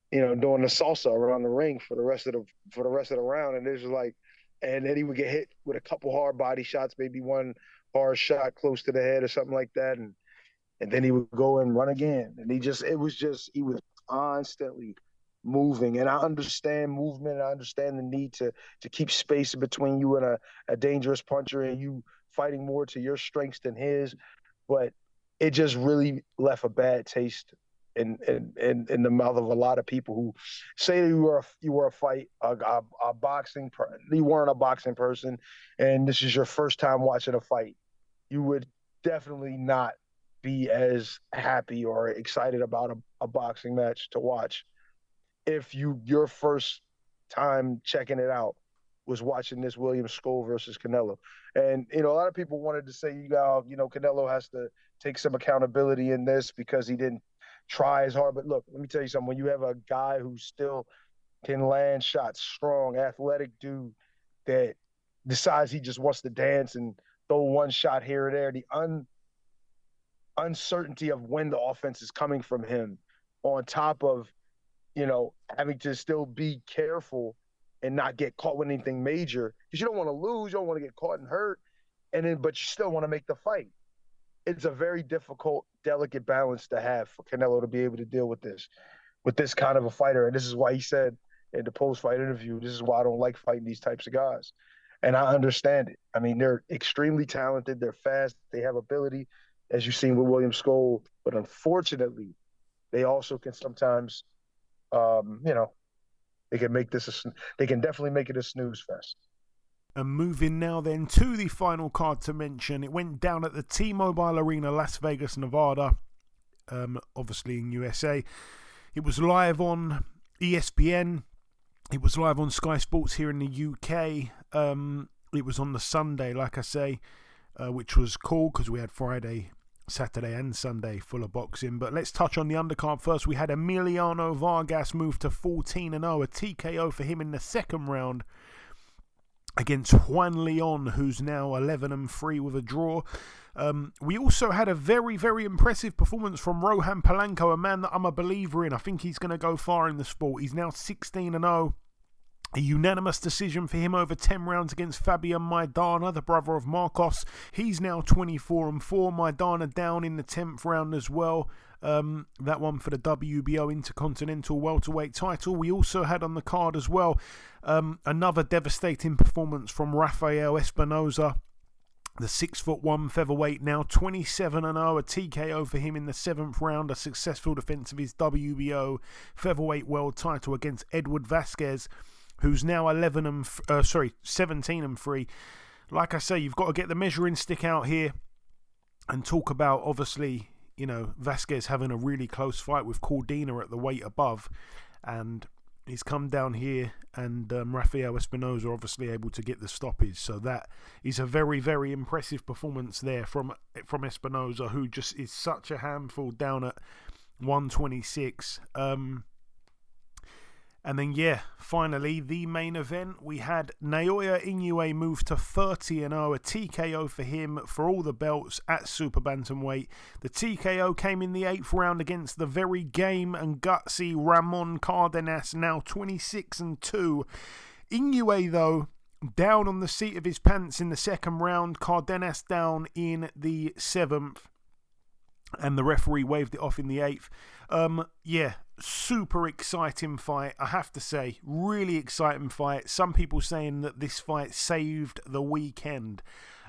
doing the salsa around the ring for the rest of the round. And it was like, and then he would get hit with a couple hard body shots, maybe one hard shot close to the head or something like that. And then he would go and run again. And he was constantly moving. And I understand movement. I understand the need to keep space between you and a dangerous puncher, and you fighting more to your strengths than his. But it just really left a bad taste in the mouth of a lot of people who say that you were a boxing you weren't a boxing person, and this is your first time watching a fight. You would definitely not be as happy or excited about a boxing match to watch if your first time checking it out was watching this William Scull versus Canelo. And, a lot of people wanted to say, Canelo has to take some accountability in this because he didn't try as hard. But look, let me tell you something. When you have a guy who still can land shots, strong, athletic dude that decides he just wants to dance and throw one shot here or there, the uncertainty of when the offense is coming from him, on top of, having to still be careful and not get caught with anything major, because you don't want to lose, you don't want to get caught and hurt, but you still want to make the fight. It's a very difficult, delicate balance to have for Canelo to be able to deal with this kind of a fighter. And this is why he said in the post-fight interview, this is why I don't like fighting these types of guys. And I understand it. I mean, they're extremely talented. They're fast. They have ability, as you've seen with William Skoll. But unfortunately, they also can sometimes, they can definitely make it a snooze fest. And moving now then to the final card to mention, it went down at the T-Mobile Arena, Las Vegas, Nevada, obviously in USA. It was live on ESPN. It was live on Sky Sports here in the UK. It was on the Sunday, like I say, which was cool because we had Friday, Saturday and Sunday full of boxing. But let's touch on the undercard first. We had Emiliano Vargas move to 14-0, a TKO for him in the second round against Juan Leon, who's now 11-3 with a draw. We also had a very, very impressive performance from Rohan Polanco, a man that I'm a believer in. I think he's going to go far in the sport. He's now 16-0. A unanimous decision for him over 10 rounds against Fabian Maidana, the brother of Marcos. He's now 24-4. Maidana down in the 10th round as well. That one for the WBO Intercontinental Welterweight title. We also had on the card as well another devastating performance from Rafael Espinoza, the 6'1" featherweight, now 27-0, a TKO for him in the 7th round, a successful defense of his WBO featherweight world title against Edward Vasquez, who's now 17-3. Like I say, you've got to get the measuring stick out here and talk about, obviously, Vasquez having a really close fight with Cordina at the weight above, and he's come down here, and Rafael Espinoza obviously able to get the stoppage. So that is a very, very impressive performance there from Espinoza, who just is such a handful down at 126. And then, finally, the main event, we had Naoya Inoue move to 30-0, a TKO for him for all the belts at Super Bantamweight. The TKO came in the 8th round against the very game and gutsy Ramon Cardenas, now 26-2. Inoue, though, down on the seat of his pants in the 2nd round, Cardenas down in the 7th. And the referee waved it off in the 8th. Super exciting fight, I have to say. Really exciting fight. Some people saying that this fight saved the weekend.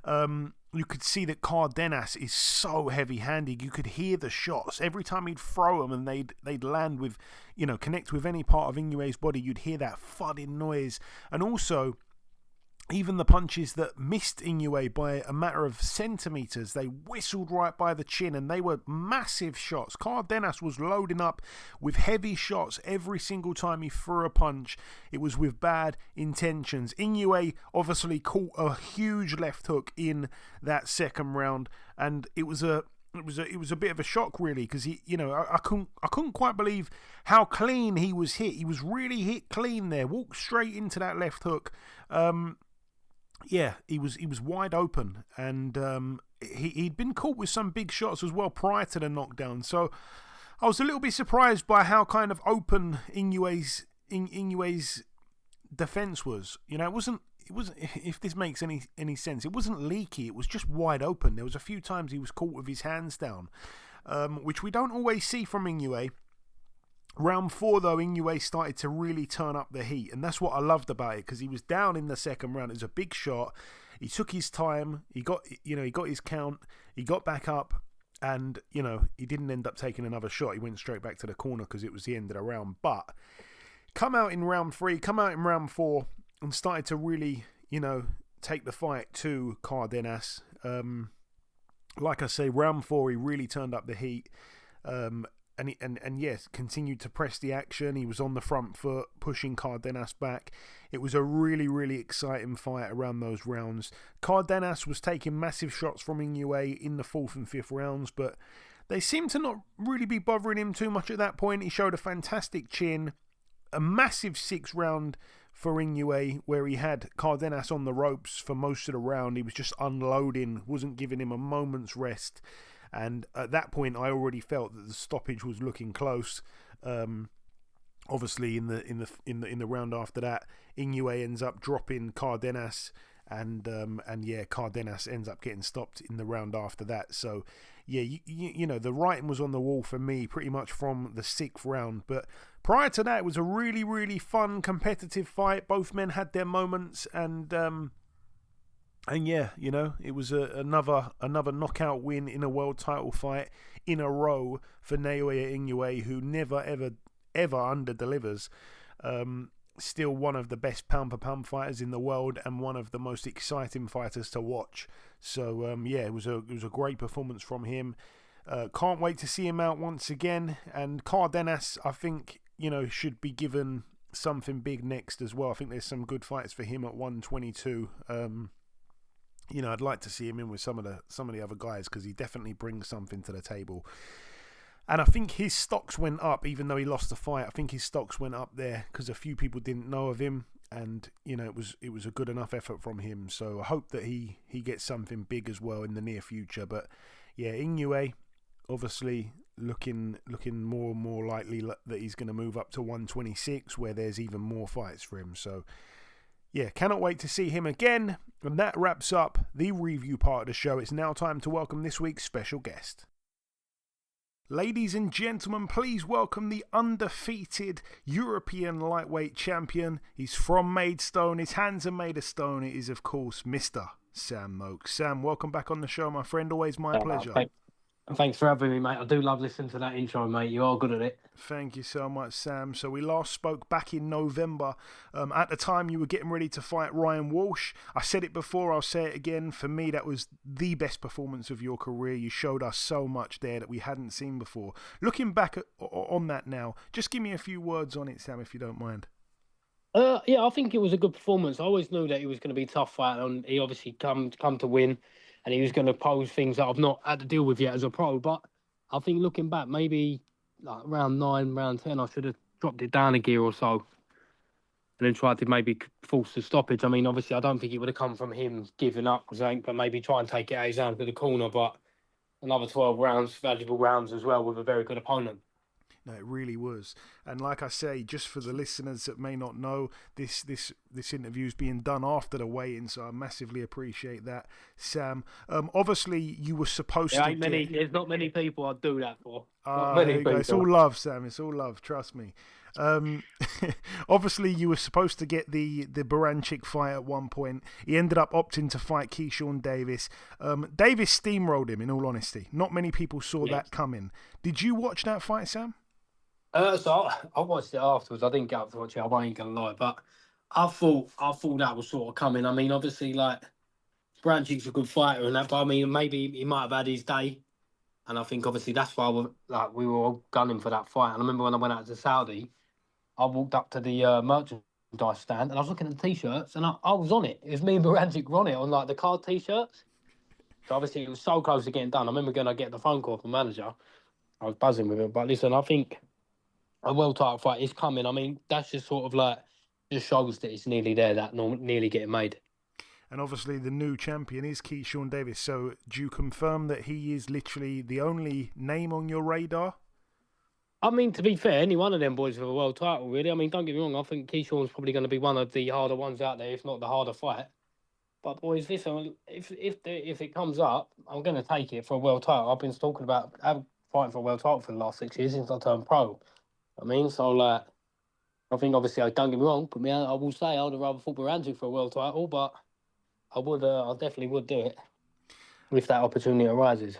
You could see that Cardenas is so heavy-handed. You could hear the shots. Every time he'd throw them and they'd land with, connect with any part of Inoue's body, you'd hear that thudding noise. And also, even the punches that missed Inoue by a matter of centimetres, they whistled right by the chin, and they were massive shots. Cardenas was loading up with heavy shots every single time he threw a punch. It was with bad intentions. Inoue obviously caught a huge left hook in that 2nd round, and it was a bit of a shock, really, because I couldn't quite believe how clean he was hit. He was really hit clean there, walked straight into that left hook. He was wide open, and he'd been caught with some big shots as well prior to the knockdown. So I was a little bit surprised by how kind of open Inoue's defense was. It wasn't. If this makes any sense, it wasn't leaky. It was just wide open. There was a few times he was caught with his hands down, which we don't always see from Inoue. Round 4, though, Inoue started to really turn up the heat, and that's what I loved about it, because he was down in the 2nd round. It was a big shot. He took his time. He got his count. He got back up, and he didn't end up taking another shot. He went straight back to the corner because it was the end of the round. But come out in round 3, come out in round 4, and started to really, take the fight to Cardenas. Like I say, round 4, he really turned up the heat. yes, continued to press the action. He was on the front foot, pushing Cardenas back. It was a really, really exciting fight around those rounds. Cardenas was taking massive shots from Inoue in the 4th and 5th rounds, but they seemed to not really be bothering him too much at that point. He showed a fantastic chin, a massive 6th round for Inoue, where he had Cardenas on the ropes for most of the round. He was just unloading, wasn't giving him a moment's rest. And at that point, I already felt that the stoppage was looking close. Obviously, in the round after that, Inoue ends up dropping Cardenas, and Cardenas ends up getting stopped in the round after that. So, yeah, you know, the writing was on the wall for me pretty much from the 6th round. But prior to that, it was a really, really fun, competitive fight. Both men had their moments, and yeah, you know, it was another knockout win in a world title fight in a row for Naoya Inoue, who never, ever under-delivers. Still one of the best pound-for-pound fighters in the world and one of the most exciting fighters to watch. So, yeah, it was a great performance from him. Can't wait to see him out once again. And Cardenas, I think, you know, should be given something big next as well. I think there's some good fights for him at 122. You know, I'd like to see him in with some of the other guys, because he definitely brings something to the table. And I think his stocks went up, even though he lost the fight. I think his stocks went up there because a few people didn't know of him, and you know, it was a good enough effort from him. So I hope that he gets something big as well in the near future. But yeah, Inoue obviously looking more and more likely that he's going to move up to 126, where there's even more fights for him. So yeah, cannot wait to see him again. And that wraps up the review part of the show. It's now time to welcome this week's special guest. Ladies and gentlemen, please welcome the undefeated European lightweight champion. He's from Maidstone. His hands are made of stone. It is, of course, Mr. Sam Noakes. Sam, welcome back on the show, my friend. Always my pleasure. Thanks for having me, mate. I do love listening to that intro, mate. You are good at it. Thank you so much, Sam. So we last spoke back in November. At the time, you were getting ready to fight Ryan Walsh. I said it before, I'll say it again. For me, that was the best performance of your career. You showed us so much there that we hadn't seen before. Looking back on that now, just give me a few words on it, Sam, if you don't mind. Yeah, I think it was a good performance. I always knew that it was going to be a tough fight, and he obviously come to win. And he was going to pose things that I've not had to deal with yet as a pro. But I think looking back, maybe like round 9, round 10, I should have dropped it down a gear or so. And then tried to maybe force the stoppage. I mean, obviously, I don't think it would have come from him giving up, but maybe try and take it out his hand to the corner. But another 12 rounds, valuable rounds as well, with a very good opponent. No, it really was. And like I say, just for the listeners that may not know, this interview is being done after the weigh-in, so I massively appreciate that, Sam. Obviously, you were supposed to There's not many people I'd do that for. It's all love, Sam. It's all love. Trust me. Obviously, you were supposed to get the Baranchik fight at one point. He ended up opting to fight Keyshawn Davis. Davis steamrolled him, in all honesty. Not many people saw that coming. Did you watch that fight, Sam? So I watched it afterwards. I didn't get up to watch it. I ain't gonna lie, but I thought that was sort of coming. I mean, obviously, like Baranchik's a good fighter and that, but I mean, maybe he might have had his day. And I think obviously that's why we were all gunning for that fight. And I remember when I went out to Saudi, I walked up to the merchandise stand and I was looking at the t-shirts and I was on it. It was me and Baranchik were on it on like the card t-shirts. So obviously it was so close to getting done. I remember going to get the phone call from the manager. I was buzzing with him. But listen, I think a world title fight is coming. I mean, that's just sort of like, just shows that it's nearly there, that nearly getting made. And obviously the new champion is Keyshawn Davis. So do you confirm that he is literally the only name on your radar? I mean, to be fair, any one of them boys for a world title, really. I mean, don't get me wrong. I think Keyshawn's probably going to be one of the harder ones out there, if not the harder fight. But boys, listen, if it comes up, I'm going to take it for a world title. I've been talking about fighting for a world title for the last 6 years since I turned pro. I mean, so like, I think obviously, don't get me wrong, but I will say I would have rather fought Baranchik for a world title, but I definitely would do it if that opportunity arises.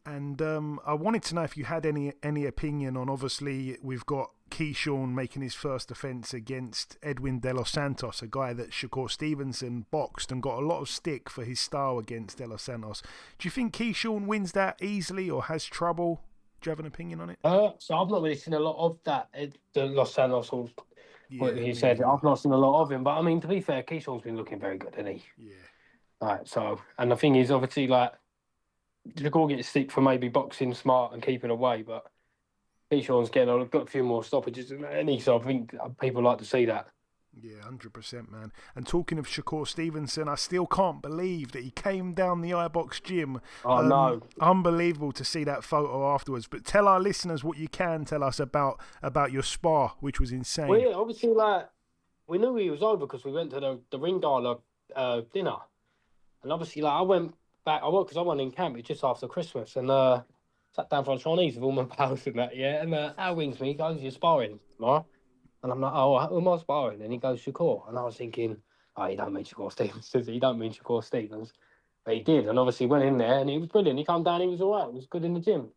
And I wanted to know if you had any opinion on, obviously, we've got Keyshawn making his first defence against Edwin De Los Santos, a guy that Shakur Stevenson boxed and got a lot of stick for his style against De Los Santos. Do you think Keyshawn wins that easily or has trouble? Do you have an opinion on it? So I've not really seen a lot of that. The Los Santos, or what he said. Yeah. I've not seen a lot of him, but I mean, to be fair, Keyshawn's been looking very good, hasn't he? Yeah. Right. So, and the thing is, obviously, like, Shakur gets stick for maybe boxing smart and keeping away, but Keyshawn's got a few more stoppages than that, isn't he? So I think people like to see that. Yeah, 100%, man. And talking of Shakur Stevenson, I still can't believe that he came down the iBox gym. Oh, no. Unbelievable to see that photo afterwards. But tell our listeners what you can tell us about your spar, which was insane. Well, yeah, obviously, like, we knew he was over because we went to the ring gala dinner. And obviously, like, I went back, because I went in camp just after Christmas, and sat down for a Chinese with all my pals and that, yeah. And Al rings me, he goes, "You're sparring tomorrow?" And I'm like, "Oh, who am I sparring?" And he goes, "Shakur." And I was thinking, "Oh, you don't mean Shakur Stevens, does he? You don't mean Shakur Stevens." But he did, and obviously went in there, and he was brilliant. He came down, he was all right. He was good in the gym.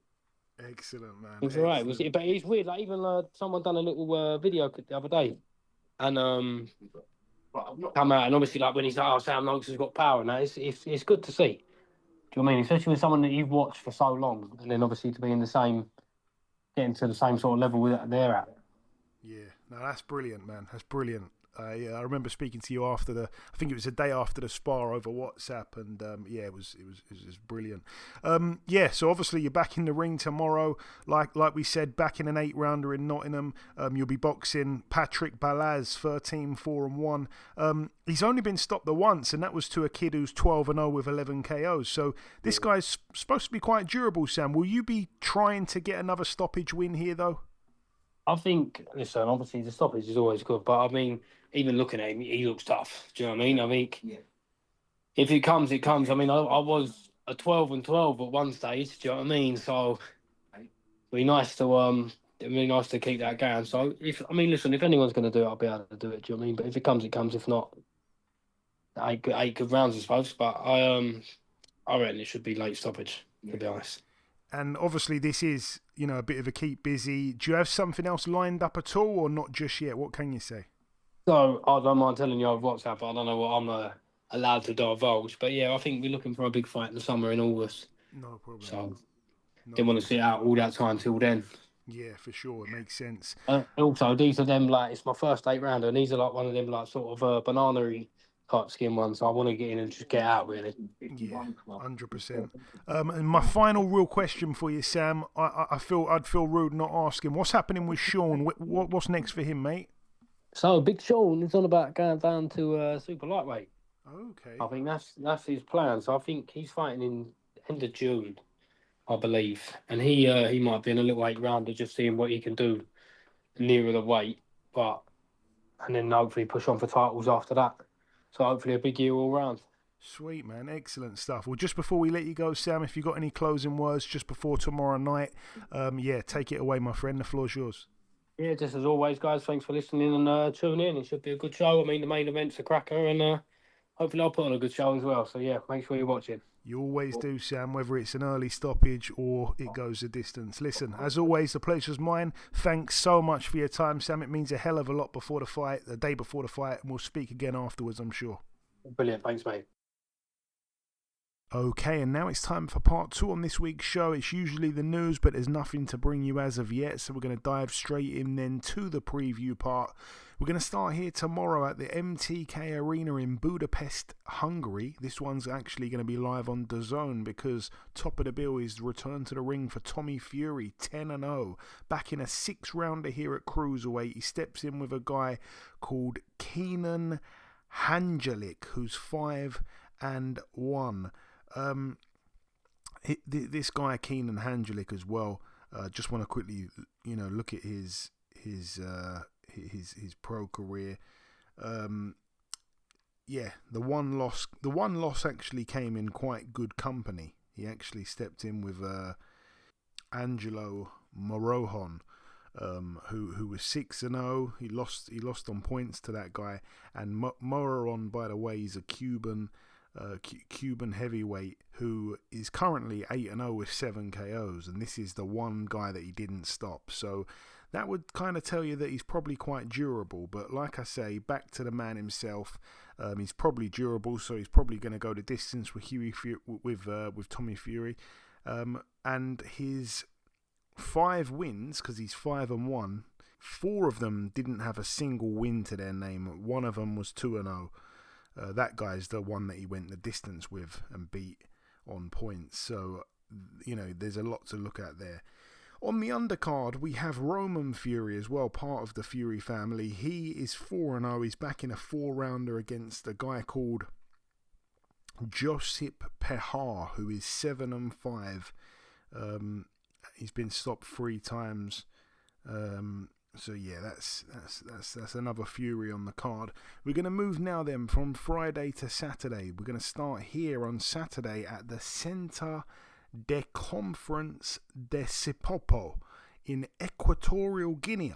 Excellent, man. He was all right. But it's weird, like, even someone done a little video clip the other day, and come out, and obviously, like, when he's like, "Oh, Sam Noakes has got power," and that, it's good to see. Do you know what I mean? Especially with someone that you've watched for so long, and then obviously to be getting to the same sort of level that they're at. Yeah, no, that's brilliant, man. That's brilliant. I remember speaking to you after I think it was the day after the spar over WhatsApp, and yeah, it was brilliant. So obviously you're back in the ring tomorrow, like we said, back in an 8-rounder in Nottingham. You'll be boxing Patrik Balaz, 13-4-1. He's only been stopped the once, and that was to a kid who's 12-0 with 11 KOs. So this guy's supposed to be quite durable, Sam. Will you be trying to get another stoppage win here, though? I think, listen, obviously the stoppage is always good, but I mean, even looking at him, he looks tough. Do you know what I mean? I think if it comes, it comes. I mean, I was a 12-12 at one stage. Do you know what I mean? So it'd be nice to keep that going. So listen, if anyone's going to do it, I'll be able to do it. Do you know what I mean? But if it comes, it comes. If not, eight good rounds, I suppose. But I reckon it should be late stoppage, to be honest. And obviously this is, a bit of a keep busy. Do you have something else lined up at all, or not just yet? What can you say? So I don't mind telling you over WhatsApp, but I don't know what I'm allowed to divulge. But yeah, I think we're looking for a big fight in the summer in August. No problem. So didn't want to sit out all that time till then. Yeah, for sure. It makes sense. Also, these are them, like, it's my first 8-rounder, and these are like one of them, like, sort of banana-y type skin ones. So I want to get in and just get out, really. Yeah, 100%. And my final real question for you, Sam, I'd feel rude not asking. What's happening with Sean? What's next for him, mate? So Big Sean is on about going down to super lightweight. Okay. I think that's his plan. So I think he's fighting in end of June, I believe, and he might be in a little 8-rounder, just seeing what he can do nearer the weight, and then hopefully push on for titles after that. So hopefully a big year all round. Sweet, man. Excellent stuff. Well, just before we let you go, Sam, if you've got any closing words just before tomorrow night, take it away, my friend. The floor's yours. Yeah, just as always, guys, thanks for listening and tuning in. It should be a good show. I mean, the main event's a cracker, and hopefully I'll put on a good show as well. So, yeah, make sure you're watching. You always do, Sam, whether it's an early stoppage or it goes the distance. Listen, as always, the pleasure's mine. Thanks so much for your time, Sam. It means a hell of a lot before the fight, the day before the fight, and we'll speak again afterwards, I'm sure. Brilliant. Thanks, mate. Okay, and now it's time for part 2 on this week's show. It's usually the news, but there's nothing to bring you as of yet, so we're going to dive straight in then to the preview part. We're going to start here tomorrow at the MTK Arena in Budapest, Hungary. This one's actually going to be live on DAZN because top of the bill is the return to the ring for Tommy Fury, 10-0. Back in a 6-rounder here at Cruiserweight. He steps in with a guy called Keyshawn Davis, who's 5-1. This guy Keyshawn Davis as well. Just want to quickly, look at his pro career. The one loss actually came in quite good company. He actually stepped in with Angelo Morojon, who was 6-0. He lost on points to that guy. And Morojon, by the way, is a Cuban heavyweight who is currently 8-0 with 7 KOs, and this is the one guy that he didn't stop. So that would kind of tell you that he's probably quite durable. But like I say, back to the man himself, he's probably durable, so he's probably going to go the distance with Tommy Fury. And his 5 wins, because he's 5-1. 4 of them didn't have a single win to their name. One of them was 2-0. That guy's the one that he went the distance with and beat on points. So, there's a lot to look at there. On the undercard, we have Roman Fury as well, part of the Fury family. He is 4-0. He's back in a 4-rounder against a guy called Josip Pehar, who is 7-5. He's been stopped 3 times. So yeah, that's another Fury on the card. We're going to move now then from Friday to Saturday. We're going to start here on Saturday at the Centre de Conference de Sipopo in Equatorial Guinea.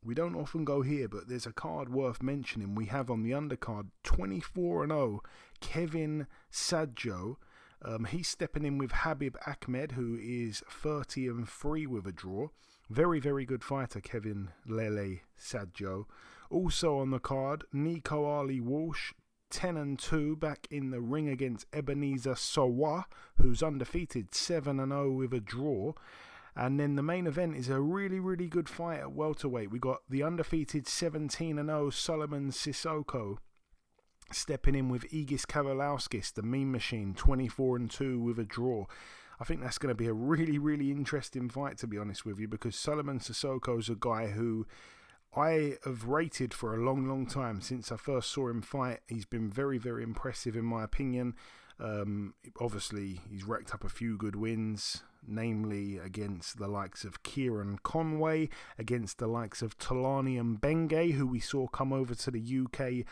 We don't often go here, but there's a card worth mentioning. We have on the undercard 24-0 Kevin Sadjo. He's stepping in with Habib Ahmed, who is 30-3 with a draw. Very, very good fighter, Kevin Lele Sadjo. Also on the card, Nico Ali Walsh, 10-2, back in the ring against Ebenezer Sowa, who's undefeated, 7-0 with a draw. And then the main event is a really, really good fight at welterweight. We got the undefeated 17-0 Solomon Sissoko stepping in with Egis Kavalauskas, the Mean Machine, 24-2 with a draw. I think that's going to be a really, really interesting fight, to be honest with you, because Solomon Sissoko's a guy who I have rated for a long, long time. Since I first saw him fight, he's been very, very impressive in my opinion. Obviously, he's racked up a few good wins, namely against the likes of Kieran Conway, against the likes of Tolani Mbenge, who we saw come over to the UK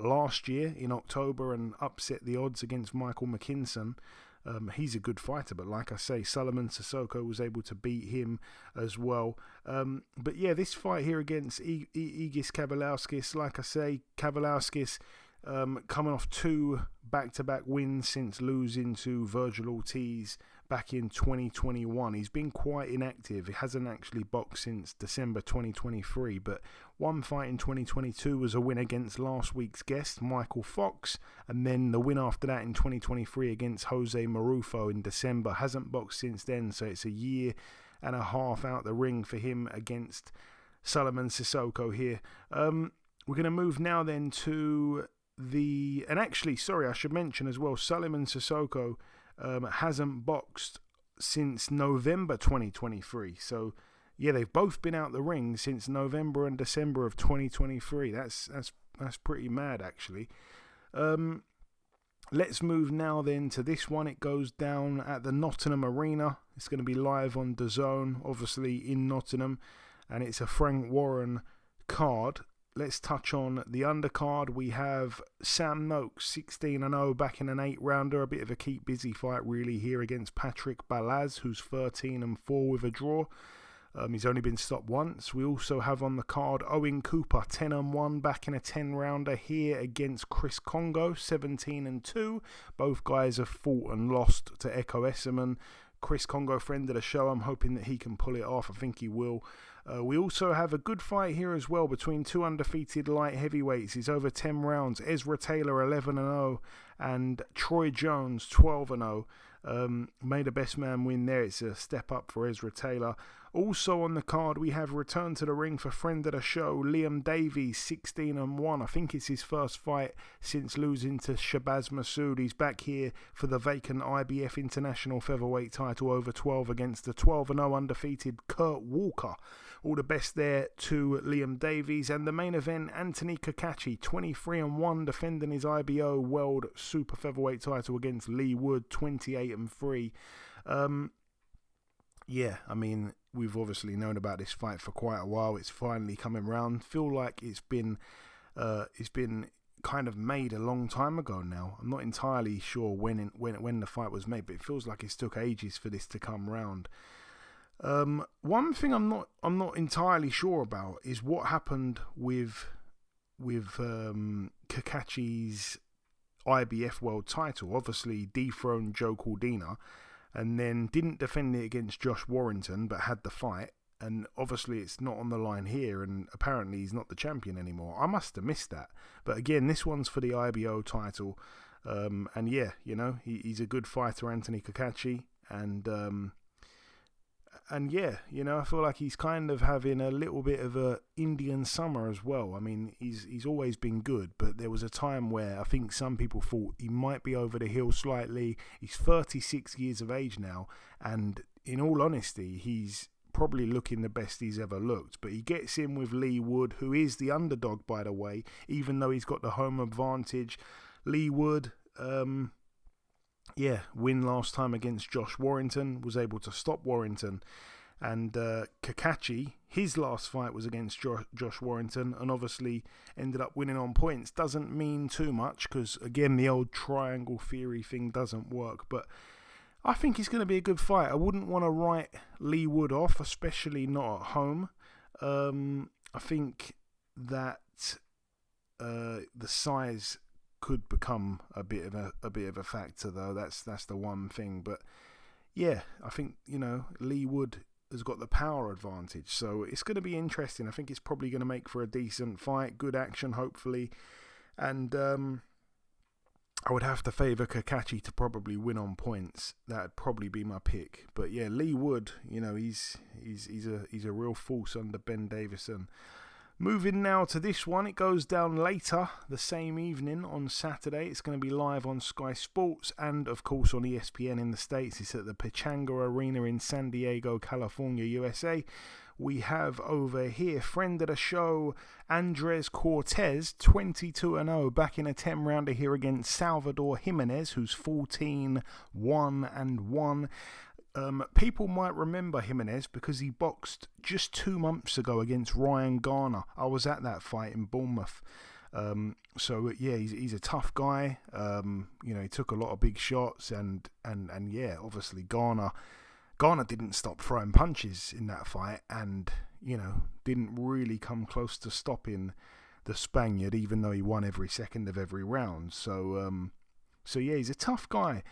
last year in October and upset the odds against Michael McKinson. He's a good fighter, but like I say, Solomon Sissoko was able to beat him as well. But yeah, this fight here against Egis Kavalauskas, like I say, Kavalauskas coming off 2 back-to-back wins since losing to Virgil Ortiz back in 2021. He's been quite inactive. He hasn't actually boxed since December 2023, but one fight in 2022 was a win against last week's guest, Michael Fox, and then the win after that in 2023 against Jose Marufo in December. Hasn't boxed since then, so it's a year and a half out the ring for him against Solomon Sissoko here. We're going to move now then to and actually, sorry, I should mention as well, Solomon Sissoko hasn't boxed since November 2023. So, yeah, they've both been out the ring since November and December of 2023. That's pretty mad, actually. Let's move now then to this one. It goes down at the Nottingham Arena. It's going to be live on DAZN, obviously in Nottingham, and it's a Frank Warren card. Let's touch on the undercard. We have Sam Noakes, 16-0, back in an 8-rounder. A bit of a keep busy fight, really, here against Patrik Balaz, who's 13-4 with a draw. He's only been stopped once. We also have on the card Owen Cooper, 10-1, back in a 10-rounder here against Chris Congo, 17-2. Both guys have fought and lost to Echo Esserman. Chris Congo, friend of the show. I'm hoping that he can pull it off. I think he will. We also have a good fight here as well between 2 undefeated light heavyweights. It's over 10 rounds. Ezra Taylor 11-0 and Troy Jones 12-0. Made a best man win there. It's a step up for Ezra Taylor. Also on the card, we have return to the ring for friend of the show, Liam Davies, 16-1. I think it's his first fight since losing to Shabazz Massoud. He's back here for the vacant IBF International Featherweight title over 12 against the 12-0 undefeated Kurt Walker. All the best there to Liam Davies. And the main event, Anthony Kakachi, 23-1, defending his IBO World Super Featherweight title against Lee Wood, 28-3. Yeah, I mean, we've obviously known about this fight for quite a while. It's finally coming round. Feel like it's been kind of made a long time ago now. I'm not entirely sure when the fight was made, but it feels like it's took ages for this to come round. One thing I'm not entirely sure about is what happened with Kakachi's IBF World title. Obviously dethroned Joe Cordina, and then didn't defend it against Josh Warrington, but had the fight. And obviously it's not on the line here, and apparently he's not the champion anymore. I must have missed that. But again, this one's for the IBO title. And yeah, you know, he's a good fighter, Anthony Kakachi. And yeah, I feel like he's kind of having a little bit of a Indian summer as well. I mean, he's always been good, but there was a time where I think some people thought he might be over the hill slightly. He's 36 years of age now, and in all honesty, he's probably looking the best he's ever looked. But he gets in with Lee Wood, who is the underdog, by the way, even though he's got the home advantage. Lee Wood, win last time against Josh Warrington, was able to stop Warrington. And Kakachi, his last fight was against Josh Warrington, and obviously ended up winning on points. Doesn't mean too much, because again, the old triangle theory thing doesn't work. But I think it's going to be a good fight. I wouldn't want to write Lee Wood off, especially not at home. I think that the size could become a bit of a factor, though. That's the one thing. But yeah, I think Lee Wood has got the power advantage, so it's going to be interesting. I think it's probably going to make for a decent fight, good action, hopefully, and I would have to favour Kakachi to probably win on points. That'd probably be my pick. But yeah, Lee Wood, he's a real force under Ben Davison. Moving now to this one, it goes down later the same evening on Saturday. It's going to be live on Sky Sports and, of course, on ESPN in the States. It's at the Pechanga Arena in San Diego, California, USA. We have over here, friend of the show, Andres Cortez, 22-0, back in a 10-rounder here against Salvador Jimenez, who's 14-1-1. People might remember Jimenez because he boxed just 2 months ago against Ryan Garner. I was at that fight in Bournemouth. So yeah, he's a tough guy. He took a lot of big shots, and yeah, obviously Garner didn't stop throwing punches in that fight, and didn't really come close to stopping the Spaniard, even though he won every second of every round. So yeah, he's a tough guy.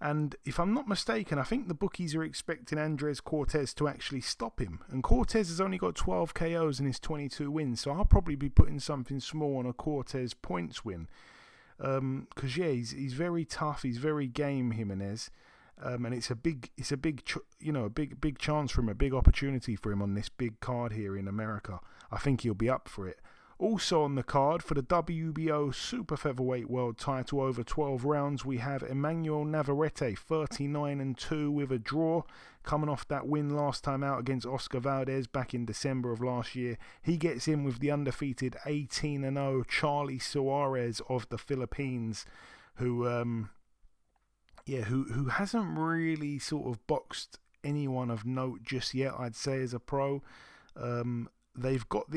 And if I'm not mistaken, I think the bookies are expecting Andres Cortez to actually stop him. And Cortez has only got 12 KOs in his 22 wins, so I'll probably be putting something small on a Cortez points win. Because yeah, he's very tough, he's very game, Jimenez, and it's a big chance for him, a big opportunity for him on this big card here in America. I think he'll be up for it. Also on the card for the WBO Super Featherweight World Title over 12 rounds, we have Emmanuel Navarrete, 39-2 with a draw, coming off that win last time out against Oscar Valdez back in December of last year. He gets in with the undefeated 18-0 Charlie Suarez of the Philippines, who hasn't really sort of boxed anyone of note just yet, I'd say, as a pro. They've got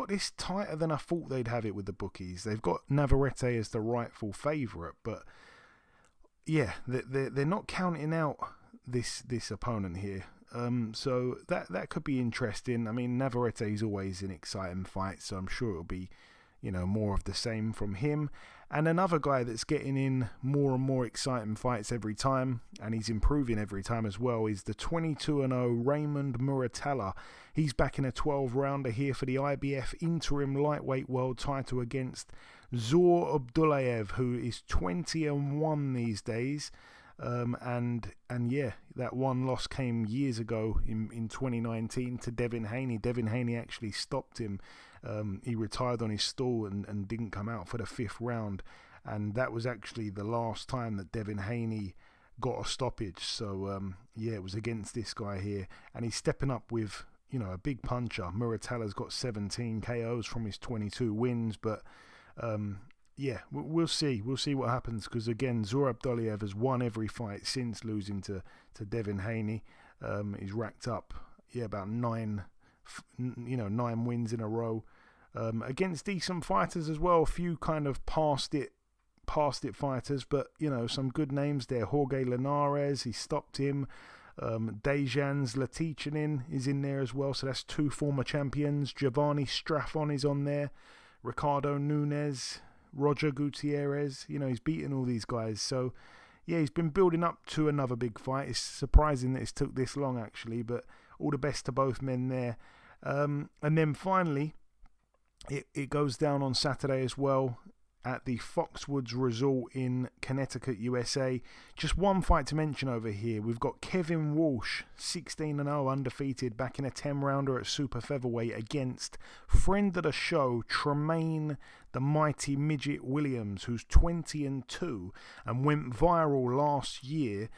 this tighter than I thought they'd have it with the bookies. They've got Navarrete as the rightful favourite, but yeah, they're not counting out this opponent here. So that could be interesting. I mean, Navarrete is always an exciting fight, so I'm sure it'll be more of the same from him. And another guy that's getting in more and more exciting fights every time, and he's improving every time as well, is the 22-0 Raymond Muratalla. He's back in a 12-rounder here for the IBF interim lightweight world title against Zor Abdullayev, who is 20-1 these days. And yeah, that one loss came years ago in 2019 to Devin Haney. Devin Haney actually stopped him. He retired on his stall and didn't come out for the 5th round, and that was actually the last time that Devin Haney got a stoppage. So yeah, it was against this guy here, and he's stepping up with a big puncher. Muratalla's got 17 KOs from his 22 wins, but yeah, we'll see what happens, because again, Zor Abdullayev has won every fight since losing to Devin Haney. He's racked up about 9 wins in a row against decent fighters as well. A few kind of past it fighters, but some good names there. Jorge Linares, he stopped him. Dejan's Latichinin is in there as well, so that's 2 former champions. Giovanni Straffon is on there. Ricardo Nunes, Roger Gutierrez, he's beaten all these guys. So yeah, he's been building up to another big fight. It's surprising that it's took this long, actually, but all the best to both men there. And then finally, it goes down on Saturday as well at the Foxwoods Resort in Connecticut, USA. Just one fight to mention over here. We've got Kevin Walsh, 16-0 undefeated, back in a 10-rounder at super featherweight against friend of the show, Tremaine the Mighty Midget Williams, who's 20-2 and went viral last year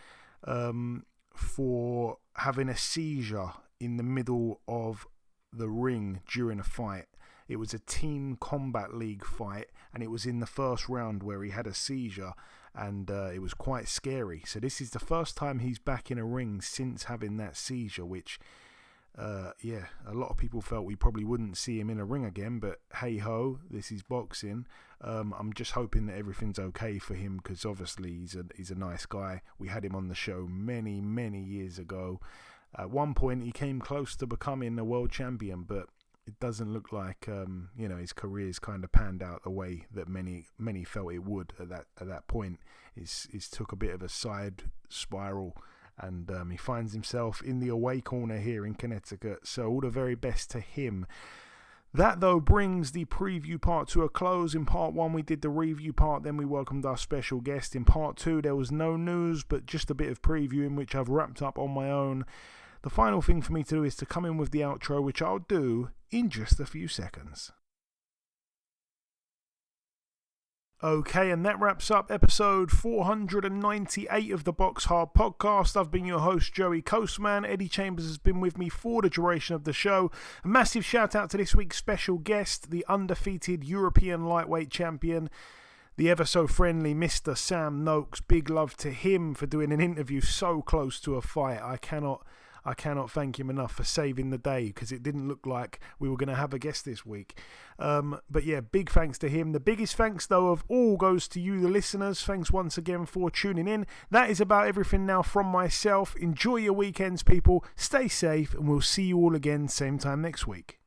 for having a seizure in the middle of the ring during a fight. It was a team combat league fight, and it was in the first round where he had a seizure, and it was quite scary. So this is the first time he's back in a ring since having that seizure, which, a lot of people felt we probably wouldn't see him in a ring again, but hey-ho, this is boxing. I'm just hoping that everything's okay for him, because obviously he's a nice guy. We had him on the show many, many years ago. At one point, he came close to becoming a world champion, but it doesn't look like his career's kind of panned out the way that many felt it would at that point. It's took a bit of a side spiral, and he finds himself in the away corner here in Connecticut. So all the very best to him. That, though, brings the preview part to a close. In part 1, we did the review part, then we welcomed our special guest. In part 2, there was no news, but just a bit of previewing, which I've wrapped up on my own. The final thing for me to do is to come in with the outro, which I'll do in just a few seconds. Okay, and that wraps up episode 498 of the BoxHard Podcast. I've been your host, Joey Coastman. Eddie Chambers has been with me for the duration of the show. A massive shout out to this week's special guest, the undefeated European lightweight champion, the ever so friendly Mr. Sam Noakes. Big love to him for doing an interview so close to a fight. I cannot thank him enough for saving the day, because it didn't look like we were going to have a guest this week. But yeah, big thanks to him. The biggest thanks, though, of all goes to you, the listeners. Thanks once again for tuning in. That is about everything now from myself. Enjoy your weekends, people. Stay safe, and we'll see you all again same time next week.